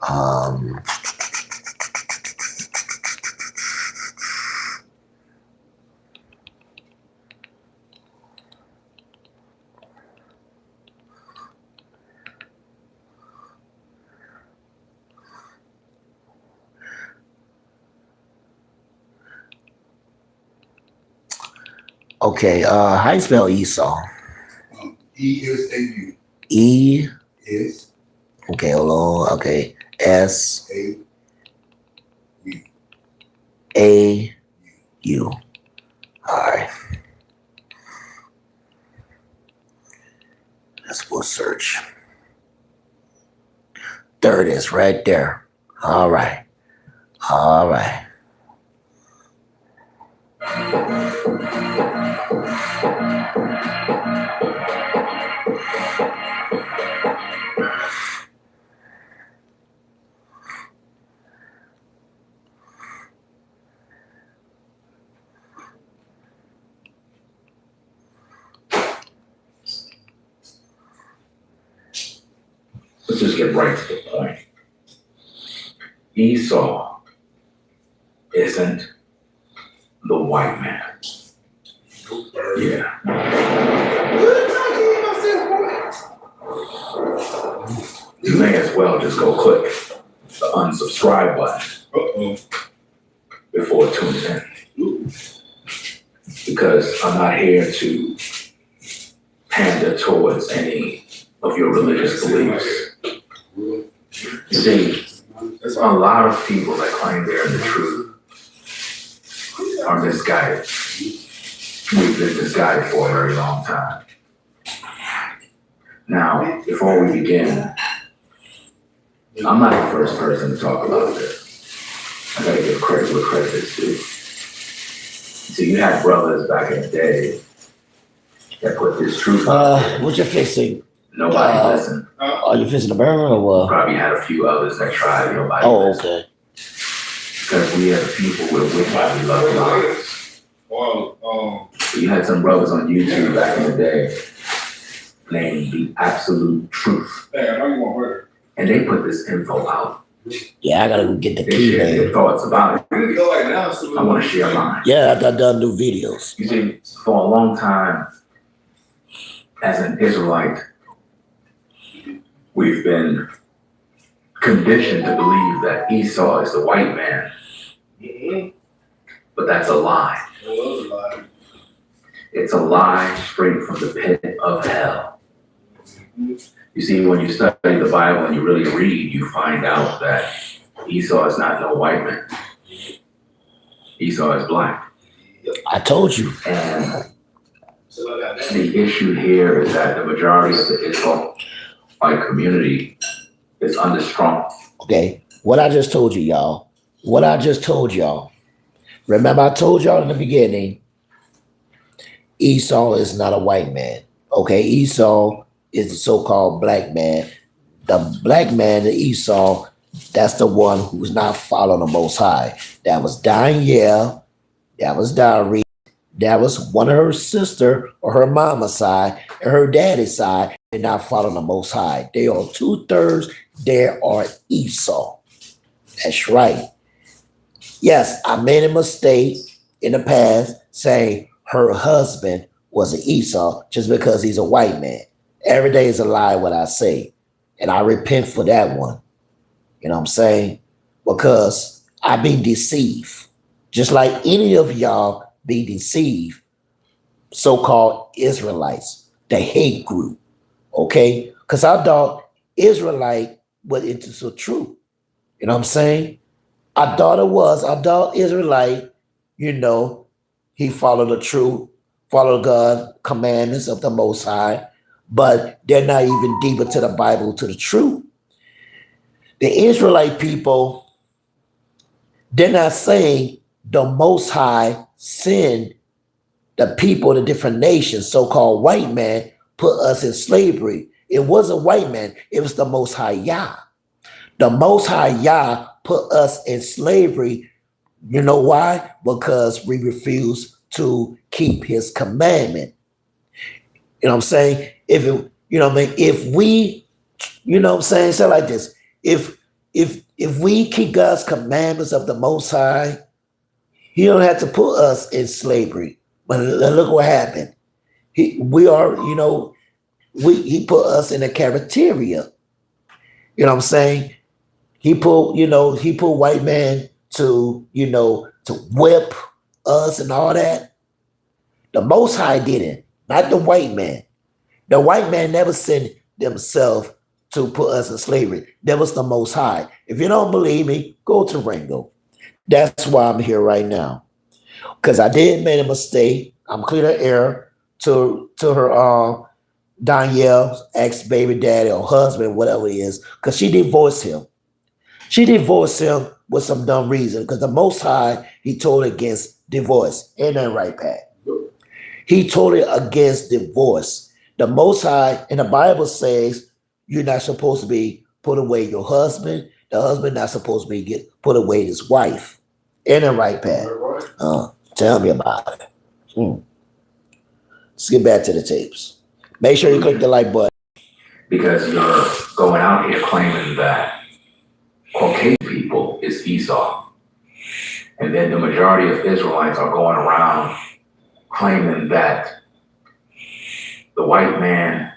Um, okay. How you spell Esau? ESAU. E. S Okay, hold on. Okay, S A U. A U. All right. Let's go search. There it is, right there. All right. All right. Let's just get right to the point. Esau isn't the white man. Yeah. You may as well just go click the unsubscribe button before tuning in. Because I'm not here to pander towards any of your religious beliefs. You see, there's a lot of people that claim they're in the truth are misguided. We've been misguided for a very long time. Now, before we begin, I'm not the first person to talk about this. I gotta give credit where credit is due. So you had brothers back in the day that put this truth out there. What you fixing? Nobody listened. Are you fixing the burner or what? Probably had a few others that tried, nobody Oh, listened. okay. Because we had people with which we love lives. So you had some brothers on YouTube back in the day named The Absolute Truth. And they put this info out. Yeah, I gotta get the They key, shared their man. thoughts about it. I want to share mine. Yeah, I done new videos. You see, for a long time, as an Israelite, we've been conditioned to believe that Esau is the white man. But that's a lie. It's a lie straight from the pit of hell. You see, when you study the Bible and you really read, you find out that Esau is not no white man. Esau is black. I told you. And the issue here is that the majority of the Israelite community is understrong. Okay. What I just told you, y'all. What I just told y'all. Remember, I told y'all in the beginning, Esau is not a white man. Okay, Esau is the so-called black man. The black man, the Esau, that's the one who's not following the Most High. That was Donyelle. That was Diary. That was one of her sister or her mama's side and her daddy's side. They're not following the Most High. They are 2/3. They are Esau. That's right. Yes, I made a mistake in the past saying her husband was an Esau just because he's a white man. Every day is a lie what I say. And I repent for that one. You know what I'm saying? Because I've been deceived. Just like any of y'all be deceived, so-called Israelites, the hate group. Okay? Because I thought Israelite was into the truth. You know what I'm saying? I thought it was. I thought Israelite, he followed the truth, followed God's commandments of the Most High, but they're not even deeper to the Bible, to the truth. The Israelite people, they're not saying the Most High sinned the people of the different nations, so-called white man, put us in slavery. It wasn't white man. It was the Most High Yah. The Most High Yah put us in slavery You know why? Because we refuse to keep his commandment. You know what I'm saying? If it, you know what I mean, if we, you know what I'm saying, say like this, if we keep God's commandments of the most high, he don't have to put us in slavery. But look what happened. We are, he put us in a cafeteria. You know what I'm saying? He put white man to, to whip us and all that. The Most High didn't, not the white man. The white man never sent themselves to put us in slavery. That was the Most High. If you don't believe me, go to Ringo. That's why I'm here right now. Because I did make a mistake. I'm clear the air to her Donyelle, ex baby daddy or husband, whatever it is, because she divorced him. She divorced him with some dumb reason because the Most High, he told against divorce. Ain't that right, Pat? He told it against divorce. The Most High in the Bible says you're not supposed to be put away your husband. The husband not supposed to be put away his wife. Ain't that right, Pat? Tell me about it. Let's get back to the tapes. Make sure you click the like button. Because you're going out here claiming that Caucasian people is Esau. And then the majority of Israelites are going around claiming that the white man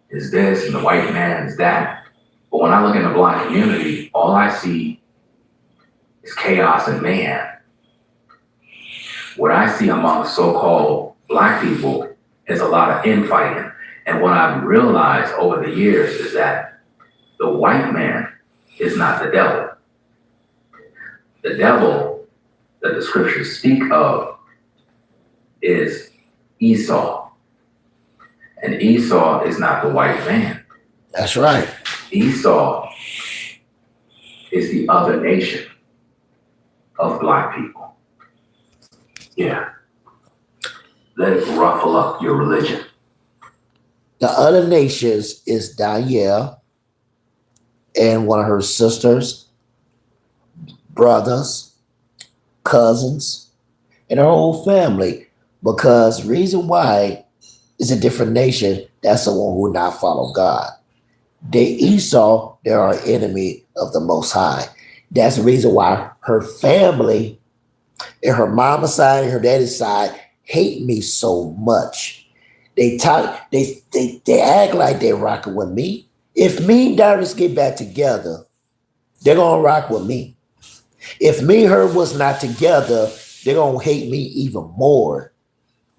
is this and the white man is that. But when I look in the black community, all I see is chaos and mayhem. What I see among so-called black people is a lot of infighting. And what I've realized over the years is that the white man is not the devil. The devil that the scriptures speak of is Esau. And Esau is not the white man. That's right. Esau is the other nation of black people. Yeah. Let it ruffle up your religion. The other nations is Donyelle and one of her sisters, brothers, cousins, and her whole family. Because reason why is a different nation, that's the one who will not follow God. They Esau, they are enemy of the Most High. That's the reason why her family and her mama's side and her daddy's side hate me so much. They talk, they act like they're rocking with me. If me and Darius get back together, they're gonna rock with me. If me and her was not together, they're gonna hate me even more.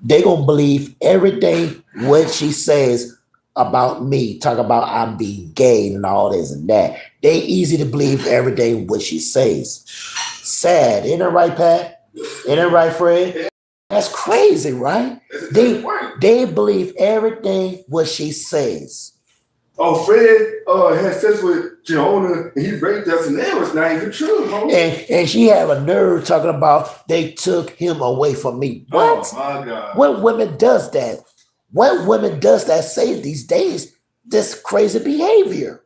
They're gonna believe everything what she says about me, talk about I'm being gay and all this and that. They easy to believe everything what she says. Sad, ain't that right, Pat? Ain't that right, Fred? That's crazy, right? They believe everything what she says. Oh, Fred had sex with Jonah and he raped us, and that was not even true, homie. And she have a nerve talking about they took him away from me. What? Oh my God. What women does that? What women does that say these days this crazy behavior?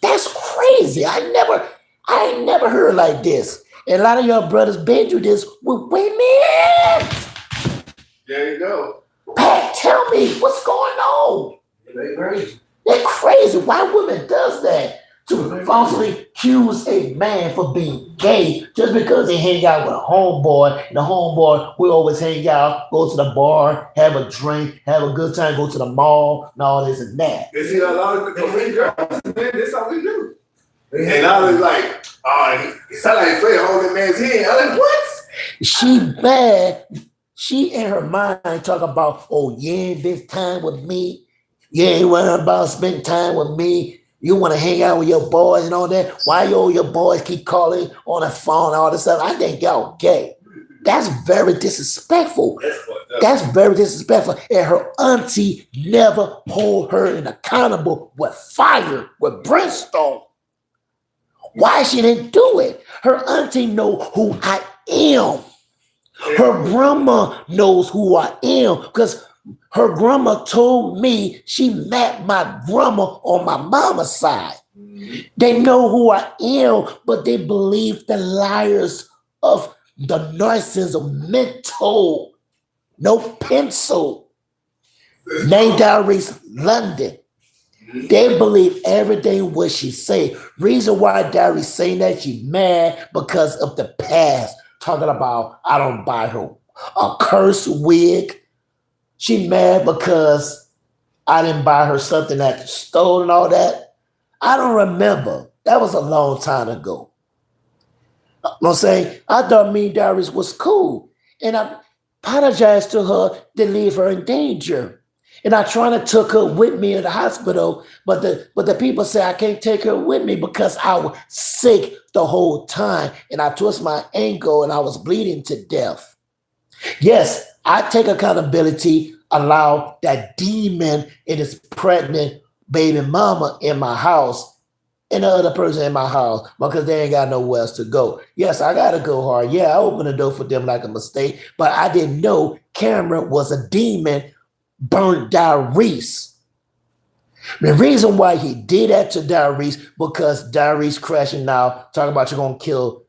That's crazy. I ain't never heard like this. And a lot of your brothers been through this with women. There you go. Pat, tell me what's going on. They crazy. They're crazy. Why women does that? To falsely accuse a man for being gay just because they hang out with a homeboy. And the homeboy, we always hang out, go to the bar, have a drink, have a good time, go to the mall, and all this and that. They see a lot of Korean girls, man, that's how we do. And I was like, he sound like Fred holding that man's hand. I'm like, what? She mad. She in her mind talk about, oh, you ain't been time with me. You ain't worried about spending time with me. You want to hang out with your boys and all that. Why all your boys keep calling on the phone and all this stuff? I think y'all gay. That's very disrespectful. That's very disrespectful. And her auntie never hold her in accountable with fire, with brimstone. Why she didn't do it? Her auntie know who I am. Her grandma knows who I am because her grandma told me she met my grandma on my mama's side. They know who I am, but they believe the liars of the narcissism mental, no pencil, named Darius London. They believe everything what she say. Reason why Darius saying that she mad because of the past. Talking about I don't buy her a curse wig. She mad because I didn't buy her something at the store and all that. I don't remember. That was a long time ago. You know what I'm saying? I thought me and Darius was cool. And I apologized to her to leave her in danger. And I tried to took her with me in the hospital, but the people say I can't take her with me because I was sick the whole time and I twisted my ankle and I was bleeding to death. Yes, I take accountability, allow that demon and his pregnant baby mama in my house and the other person in my house because they ain't got nowhere else to go. Yes, I gotta go hard. Yeah, I opened the door for them like a mistake, but I didn't know Cameron was a demon burnt Darius. The reason why he did that to Darius because Darius crashing out, talking about you're gonna kill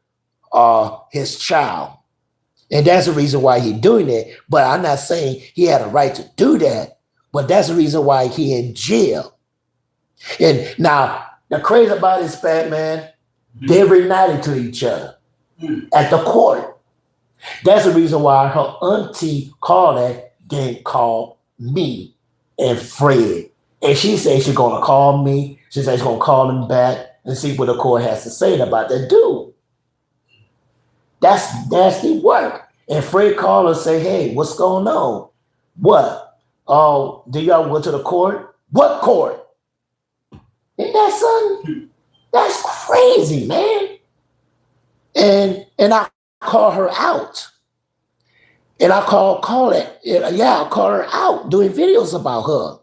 his child. And that's the reason why he's doing it. But I'm not saying he had a right to do that, but that's the reason why he in jail. And now the crazy about this fat man, they reunited to each other at the court. That's the reason why her auntie Carla didn't call me and Fred. And she said she's gonna call me. She said she's gonna call him back and see what the court has to say about that dude. That's nasty work. And Fred called her and say, hey, what's going on? What? Oh, do y'all go to the court? What court? Ain't that something? That's crazy, man. And I call her out. And I call it, yeah, I call her out doing videos about her.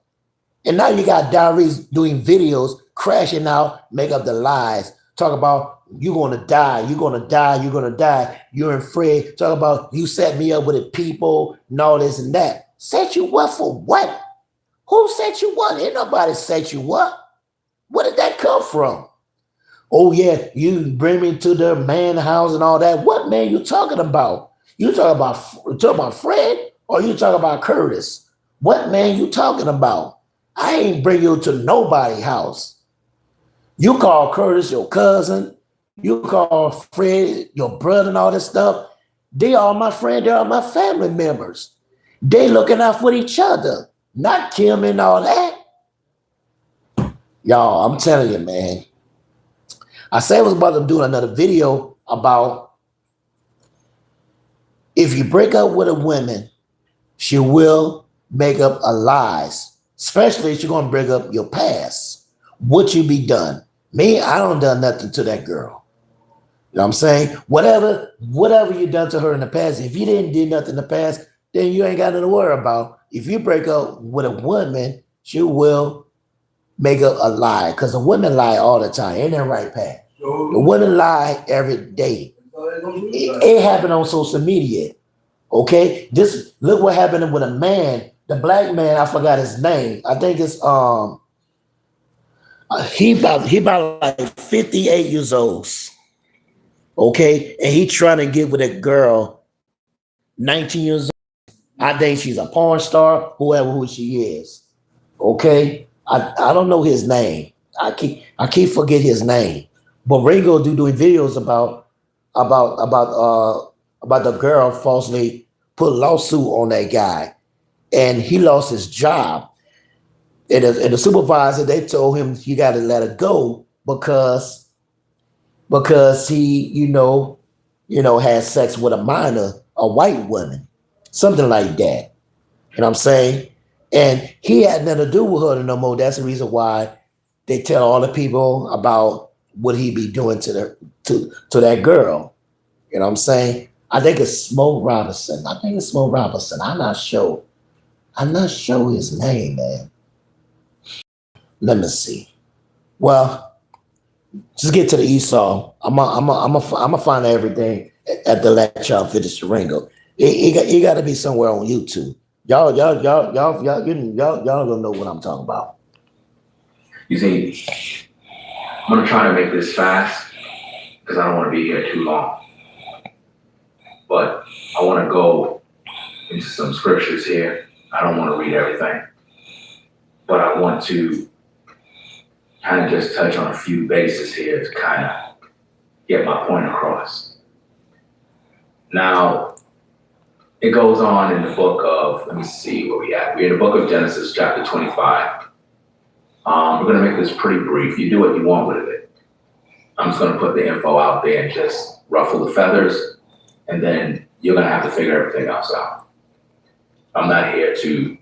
And now you got Darius doing videos, crashing out, make up the lies, talk about you're gonna die, you're gonna die, you're gonna die, you're afraid, talk about you set me up with the people and all this and that. Set you up for what? Who set you up? Ain't nobody set you up. Where did that come from? Oh yeah, you bring me to the man house and all that. What man you talking about? You talking about Fred or you talking about Curtis? What man you talking about? I ain't bring you to nobody's house. You call Curtis your cousin. You call Fred your brother and all this stuff. They are my friend. They are my family members. They looking out for each other, not Kim and all that. Y'all, I'm telling you, man. I said I was about to do another video about if you break up with a woman, she will make up a lies, especially if you're going to break up your past. What you be done? Me, I don't done nothing to that girl. You know what I'm saying? Whatever you done to her in the past, if you didn't do nothing in the past, then you ain't got nothing to worry about. If you break up with a woman, she will make up a lie because the women lie all the time. Ain't that right, Pat? The women lie every day. It happened on social media. Okay, look what happened with a man, the black man. I forgot his name. I think it's he about like 58 years old. Okay, and he trying to get with a girl 19 years old. I think she's a porn star, who she is. Okay, I don't know his name. I keep forget his name. But Ringo doing videos about the girl falsely put a lawsuit on that guy, and he lost his job. And the supervisor, they told him you got to let it go because he had sex with a minor, a white woman, something like that. You know what I'm saying? And he had nothing to do with her no more. That's the reason why they tell all the people about what he be doing to that girl. You know what I'm saying? I think it's Smoke Robinson. I'm not sure. I'm not sure his name, man. Let me see. Well, just get to the Esau. I'm gonna find everything at the let y'all finish the Ringo. He got to be somewhere on YouTube. Y'all don't know what I'm talking about. You see, I'm gonna try to make this fast because I don't want to be here too long. but I want to go into some scriptures here. I don't want to read everything, but I want to kind of just touch on a few bases here to kind of get my point across. Now, it goes on in the book of, let me see where we at. We're in the book of Genesis, chapter 25. We're going to make this pretty brief. You do what you want with it. I'm just going to put the info out there and just ruffle the feathers, and then you're going to have to figure everything else out. I'm not here to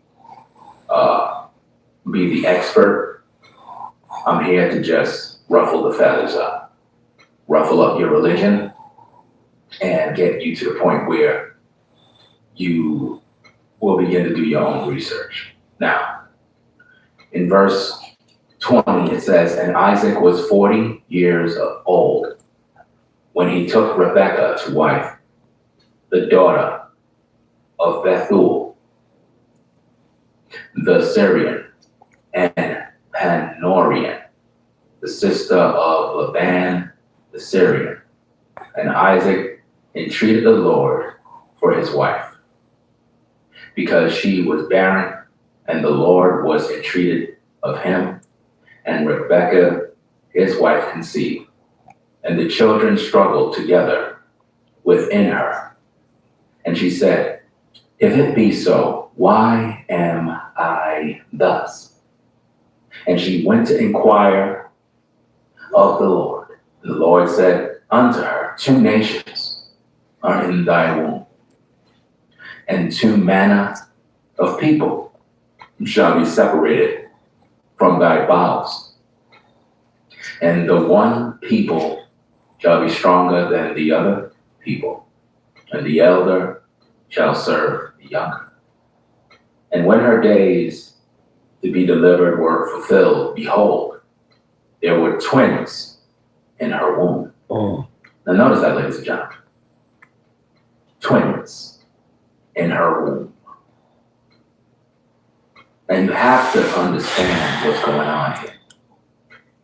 be the expert. I'm here to just ruffle the feathers up, ruffle up your religion, and get you to the point where you will begin to do your own research. Now, in verse 20, it says, and Isaac was 40 years old when he took Rebekah to wife, the daughter of Bethuel, the Syrian, and Panorian, the sister of Laban, the Syrian. And Isaac entreated the Lord for his wife, because she was barren, and the Lord was entreated of him. And Rebekah, his wife, conceived, and the children struggled together within her. And she said, if it be so, why am I thus? And she went to inquire of the Lord. And the Lord said unto her, 2 nations are in thy womb, and 2 manner of people shall be separated from thy bowels. And the one people shall be stronger than the other people, and the elder shall serve the younger. And when her days to be delivered were fulfilled, behold, there were twins in her womb. Mm. Now notice that, ladies and gentlemen. Twins in her womb. And you have to understand what's going on here.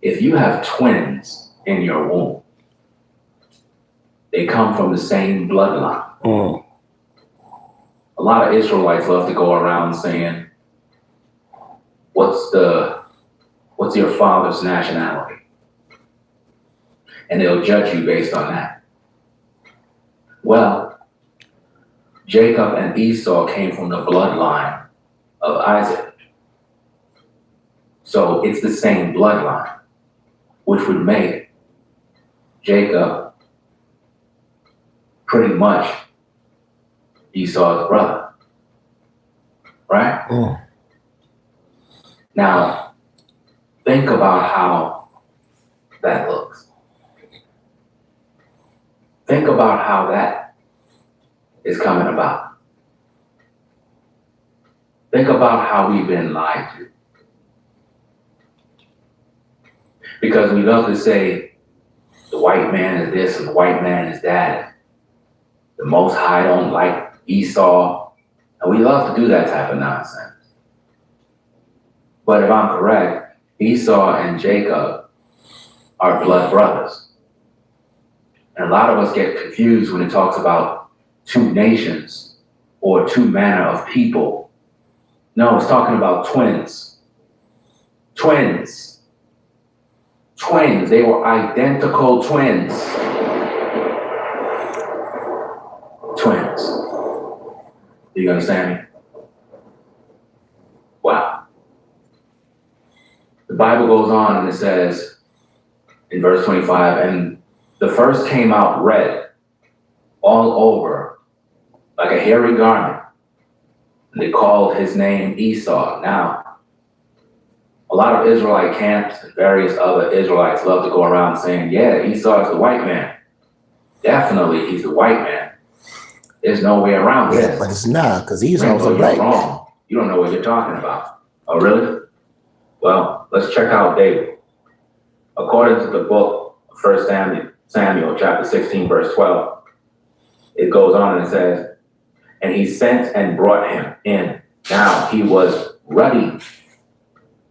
If you have twins in your womb, they come from the same bloodline. Mm. A lot of Israelites love to go around saying, what's your father's nationality? And they'll judge you based on that. Well, Jacob and Esau came from the bloodline of Isaac. So it's the same bloodline, which would make Jacob pretty much Esau's brother, right? Mm. Now, think about how that looks. Think about how that is coming about. Think about how we've been lied to. Because we love to say the white man is this and the white man is that. The Most High don't like Esau. And we love to do that type of nonsense. But if I'm correct, Esau and Jacob are blood brothers. And a lot of us get confused when it talks about 2 nations or 2 manner of people. No, it's talking about twins. Twins. Twins. They were identical twins. Twins. Do you understand me? Wow. The Bible goes on and it says in verse 25, and the first came out red all over like a hairy garment. And they called his name Esau. Now, a lot of Israelite camps and various other Israelites love to go around saying, yeah, Esau is the white man. Definitely, he's the white man. There's no way around this. But it's not, because Esau's a You're black man. wrong. You don't know what you're talking about. Oh, really? Well, let's check out David. According to the book of 1 Samuel, chapter 16, verse 12, it goes on and it says, and he sent and brought him in. Now he was ruddy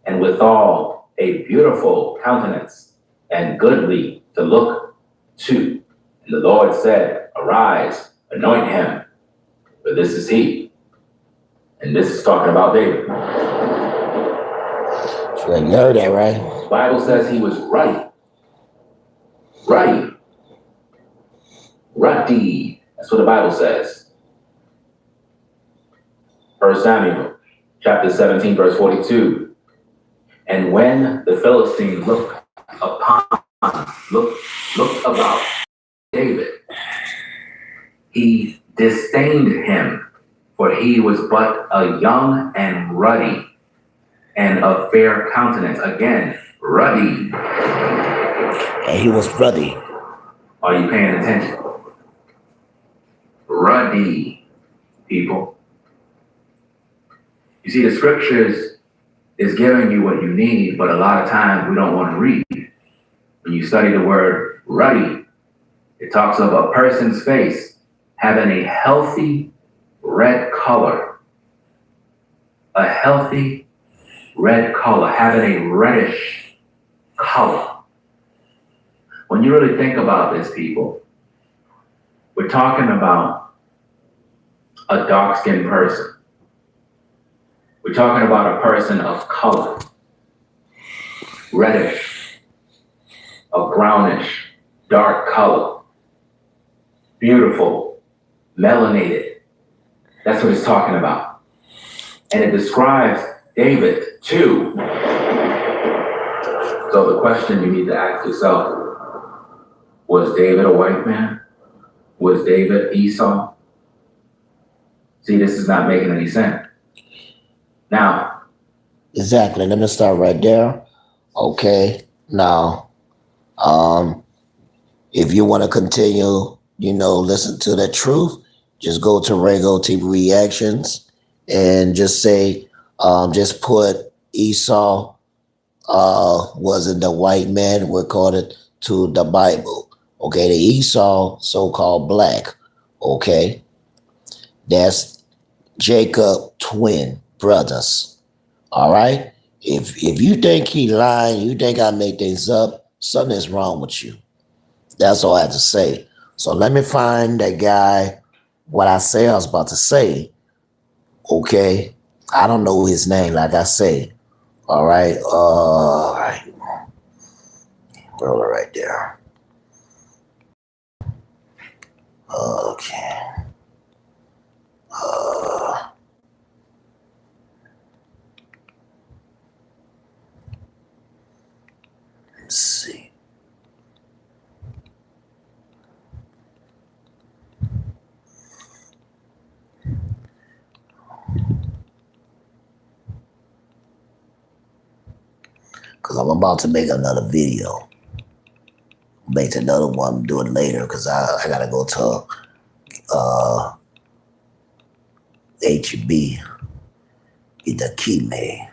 and withal a beautiful countenance and goodly to look to. And the Lord said, arise, anoint him, for this is he. And this is talking about David. Sure, you heard that, right? The Bible says he was ruddy. Ruddy. Ruddy. That's what the Bible says. 1 Samuel chapter 17, verse 42. And when the Philistine looked about David, he disdained him, for he was but a young and ruddy, and of fair countenance. Again, ruddy. And he was ruddy. Are you paying attention? Ruddy, people. You see, the scriptures is giving you what you need, but a lot of times we don't want to read. When you study the word ruddy, it talks of a person's face having a healthy red color. A healthy red color, having a reddish color. When you really think about this, people, we're talking about a dark-skinned person. We're talking about a person of color, reddish, a brownish, dark color, beautiful, melanated. That's what it's talking about. And it describes David too. So the question you need to ask yourself, was David a white man? Was David Esau? See, this is not making any sense. Now. Exactly. Let me start right there. Okay. Now, if you want to continue, listen to the truth, just go to Rego TV Reactions and just say, just put Esau wasn't the white man according to the Bible. Okay, the Esau, so-called black. Okay, that's Jacob twin brothers. All right. If you think he lying, you think I make things up, something's wrong with you. That's all I have to say. So let me find that guy. What I say I was about to say. Okay, I don't know his name, like I say. All right. All right. Roll it right there. Okay. Let's see. Because I'm about to make another video. Make another one, do it later, because I got to go to HB, get the key made.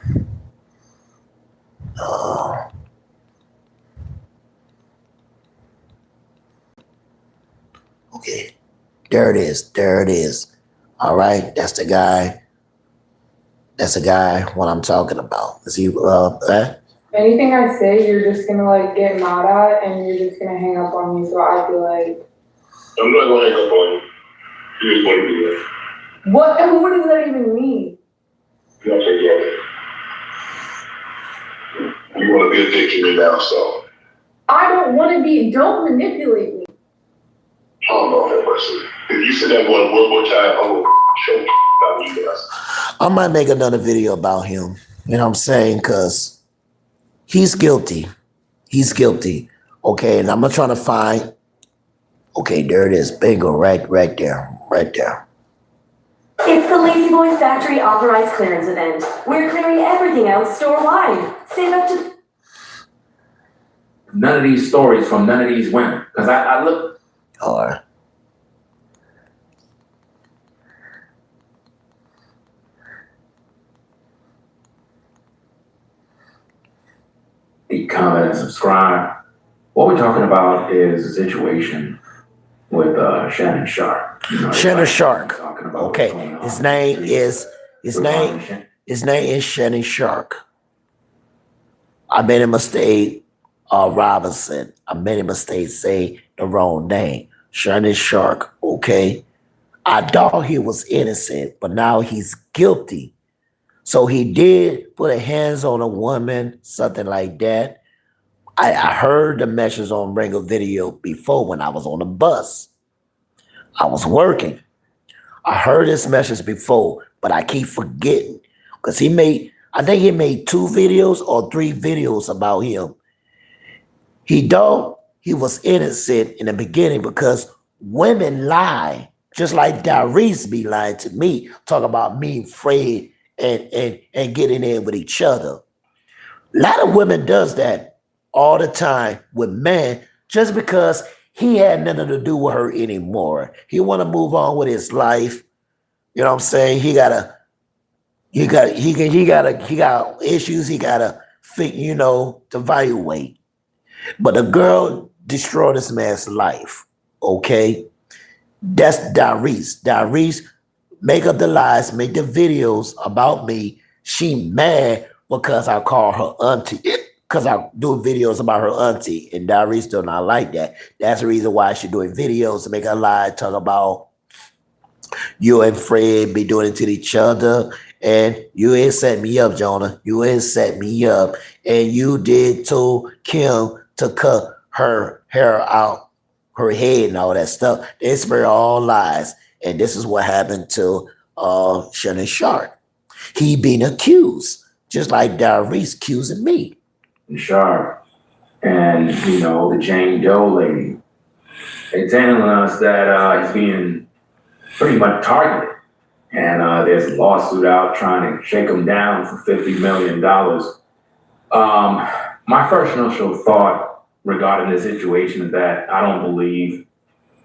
Okay, there it is. There it is. All right, that's the guy. That's the guy. What I'm talking about. Is he that? Anything I say, you're just gonna get mad at, and you're just gonna hang up on me. So I feel like I'm not gonna hang up on you. You just want to do that. what? And what does that even mean? You know what I'm saying? You want to be a dick to me now, so. I don't want to be. Don't manipulate me. I don't know that person. If you said that one more time, I'm gonna show about you guys. I might make another video about him. You know what I'm saying? Because he's guilty. He's guilty. Okay, and I'm not trying to find. Okay, there it is. Bingo, right there. Right there. It's the Lazy Boy Factory Authorized Clearance Event. We're clearing everything out store-wide. Save up to... None of these stories from none of these women. Because I look... Or comment and subscribe. What we're talking about is a situation with Shannon Sharp. Shannon Shark. Okay, his name is Shannon Shark. I made a mistake. Robinson. I made a mistake. Say the wrong name. Shannon Shark. Okay. I thought he was innocent, but now he's guilty. So he did put a hands on a woman, something like that. I heard the message on Ringo video before when I was on the bus. I was working. I heard this message before, but I keep forgetting because I think he made 2 videos or 3 videos about him. He was innocent in the beginning because women lie, just like Darius be lying to me, talk about me, Fred, and getting in with each other. A lot of women does that all the time with men just because he had nothing to do with her anymore. He want to move on with his life. You know what I'm saying? He got issues. He gotta to evaluate. But the girl destroyed this man's life. Okay, that's Darius. Darius make up the lies, make the videos about me. She mad because I call her auntie. Because I do videos about her auntie, and Darius do not like that. That's the reason why she doing videos to make her lie, talk about you and Fred be doing it to each other. And you ain't set me up, Jonah. You ain't set me up. And you did to Kim to cut her hair out, her head and all that stuff. They spread all lies. And this is what happened to Shannon Sharp. He being accused, just like Darius accusing me. Sharp and, the Jane Doe lady. They're telling us that he's being pretty much targeted. And there's a lawsuit out trying to shake him down for $50 million. My first initial thought regarding this situation is that I don't believe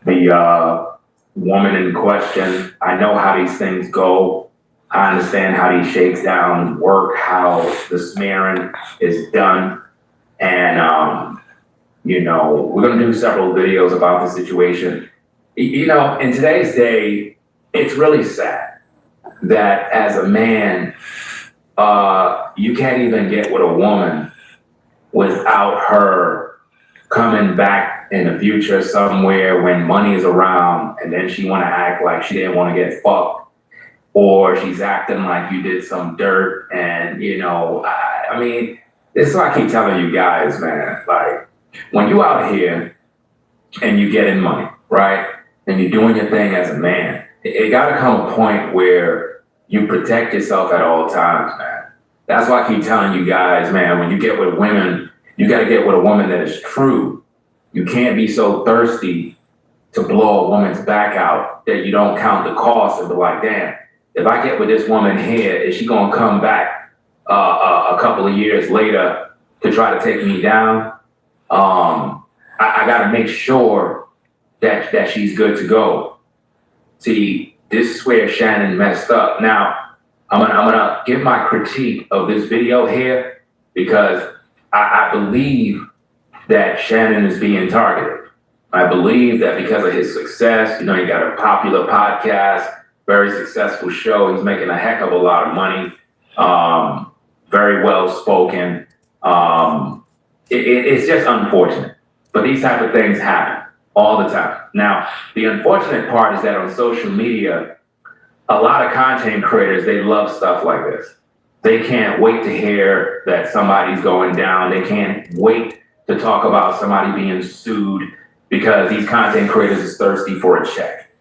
the woman in question. I know how these things go. I understand how these shakedowns work, how the smearing is done. And, we're going to do several videos about the situation. In today's day, it's really sad that as a man, you can't even get with a woman without her coming back in the future somewhere when money is around, and then she want to act like she didn't want to get fucked, or she's acting like you did some dirt. And this is what I keep telling you guys, man. Like, when you out here and you getting money, right, and you're doing your thing as a man, it got to come a point where you protect yourself at all times, man. That's why I keep telling you guys, man, when you get with women, you got to get with a woman that is true. You can't be so thirsty to blow a woman's back out that you don't count the cost and be like, damn, if I get with this woman here, is she going to come back a couple of years later to try to take me down? I got to make sure that she's good to go. See, this is where Shannon messed up. Now, I'm gonna give my critique of this video here because I believe that Shannon is being targeted. I believe that because of his success, he got a popular podcast, very successful show. He's making a heck of a lot of money. Very well spoken. It's just unfortunate, but these type of things happen all the time. Now, the unfortunate part is that on social media, a lot of content creators, they love stuff like this. They can't wait to hear that somebody's going down. They can't wait to talk about somebody being sued because these content creators is thirsty for a check.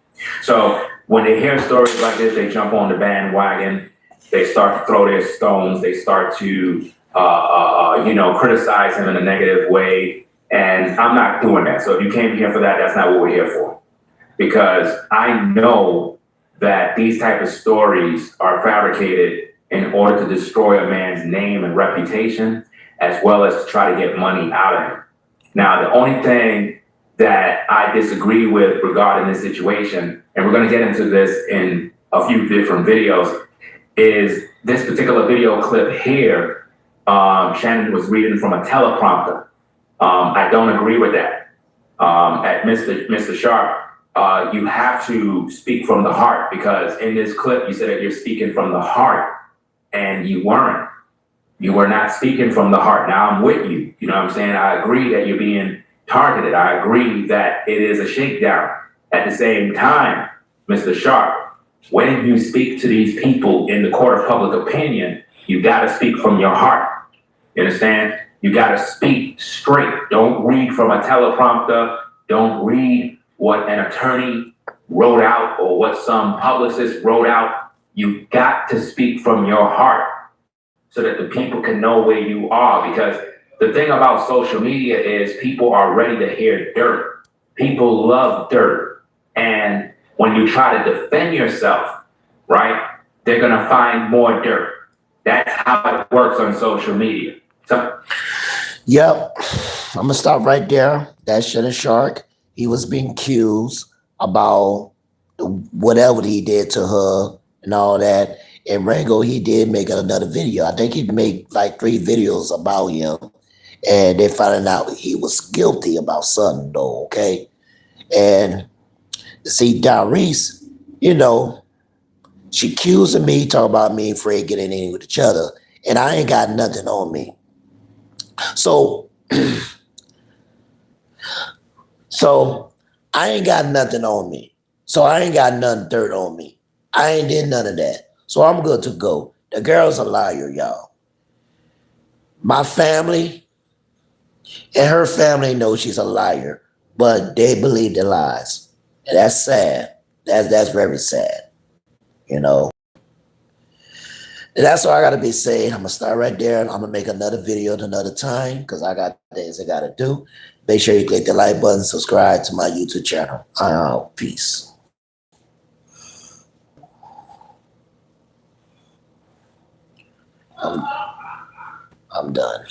So when they hear stories like this, they jump on the bandwagon. They start to throw their stones. They start to, criticize him in a negative way. And I'm not doing that. So if you came here for that, that's not what we're here for. Because I know that these type of stories are fabricated in order to destroy a man's name and reputation, as well as to try to get money out of him. Now, the only thing that I disagree with regarding this situation, and we're going to get into this in a few different videos, is this particular video clip here. Shannon was reading from a teleprompter. I don't agree with that. At Mr. Sharp, you have to speak from the heart, because in this clip, you said that you're speaking from the heart, and you weren't. You were not speaking from the heart. Now I'm with you. You know what I'm saying? I agree that you're being targeted. I agree that it is a shakedown. At the same time, Mr. Sharp, when you speak to these people in the court of public opinion, you got to speak from your heart. You understand? You got to speak straight. Don't read from a teleprompter. Don't read what an attorney wrote out or what some publicist wrote out. You got to speak from your heart so that the people can know where you are. Because the thing about social media is people are ready to hear dirt. People love dirt. And when you try to defend yourself, right, they're going to find more dirt. That's how it works on social media. So, Yep. I'm gonna stop right there. That's Shannon Shark. He was being accused about whatever he did to her and all that. And Rango, he did make another video. I think he made like 3 videos about him. And they found out he was guilty about something though, okay? And see, Doris, you know, she accusing me, talking about me and Fred getting in with each other. And I ain't got nothing on me. So I ain't got nothing on me. So I ain't got nothing dirt on me. I ain't did none of that. So I'm good to go. The girl's a liar, y'all. My family and her family know she's a liar, but they believe the lies. And that's sad. That's very sad, you know. And that's all I gotta be saying. I'm gonna start right there. I'm gonna make another video at another time because I got things I gotta do. Make sure you click the like button, subscribe to my YouTube channel. Peace. I'm done.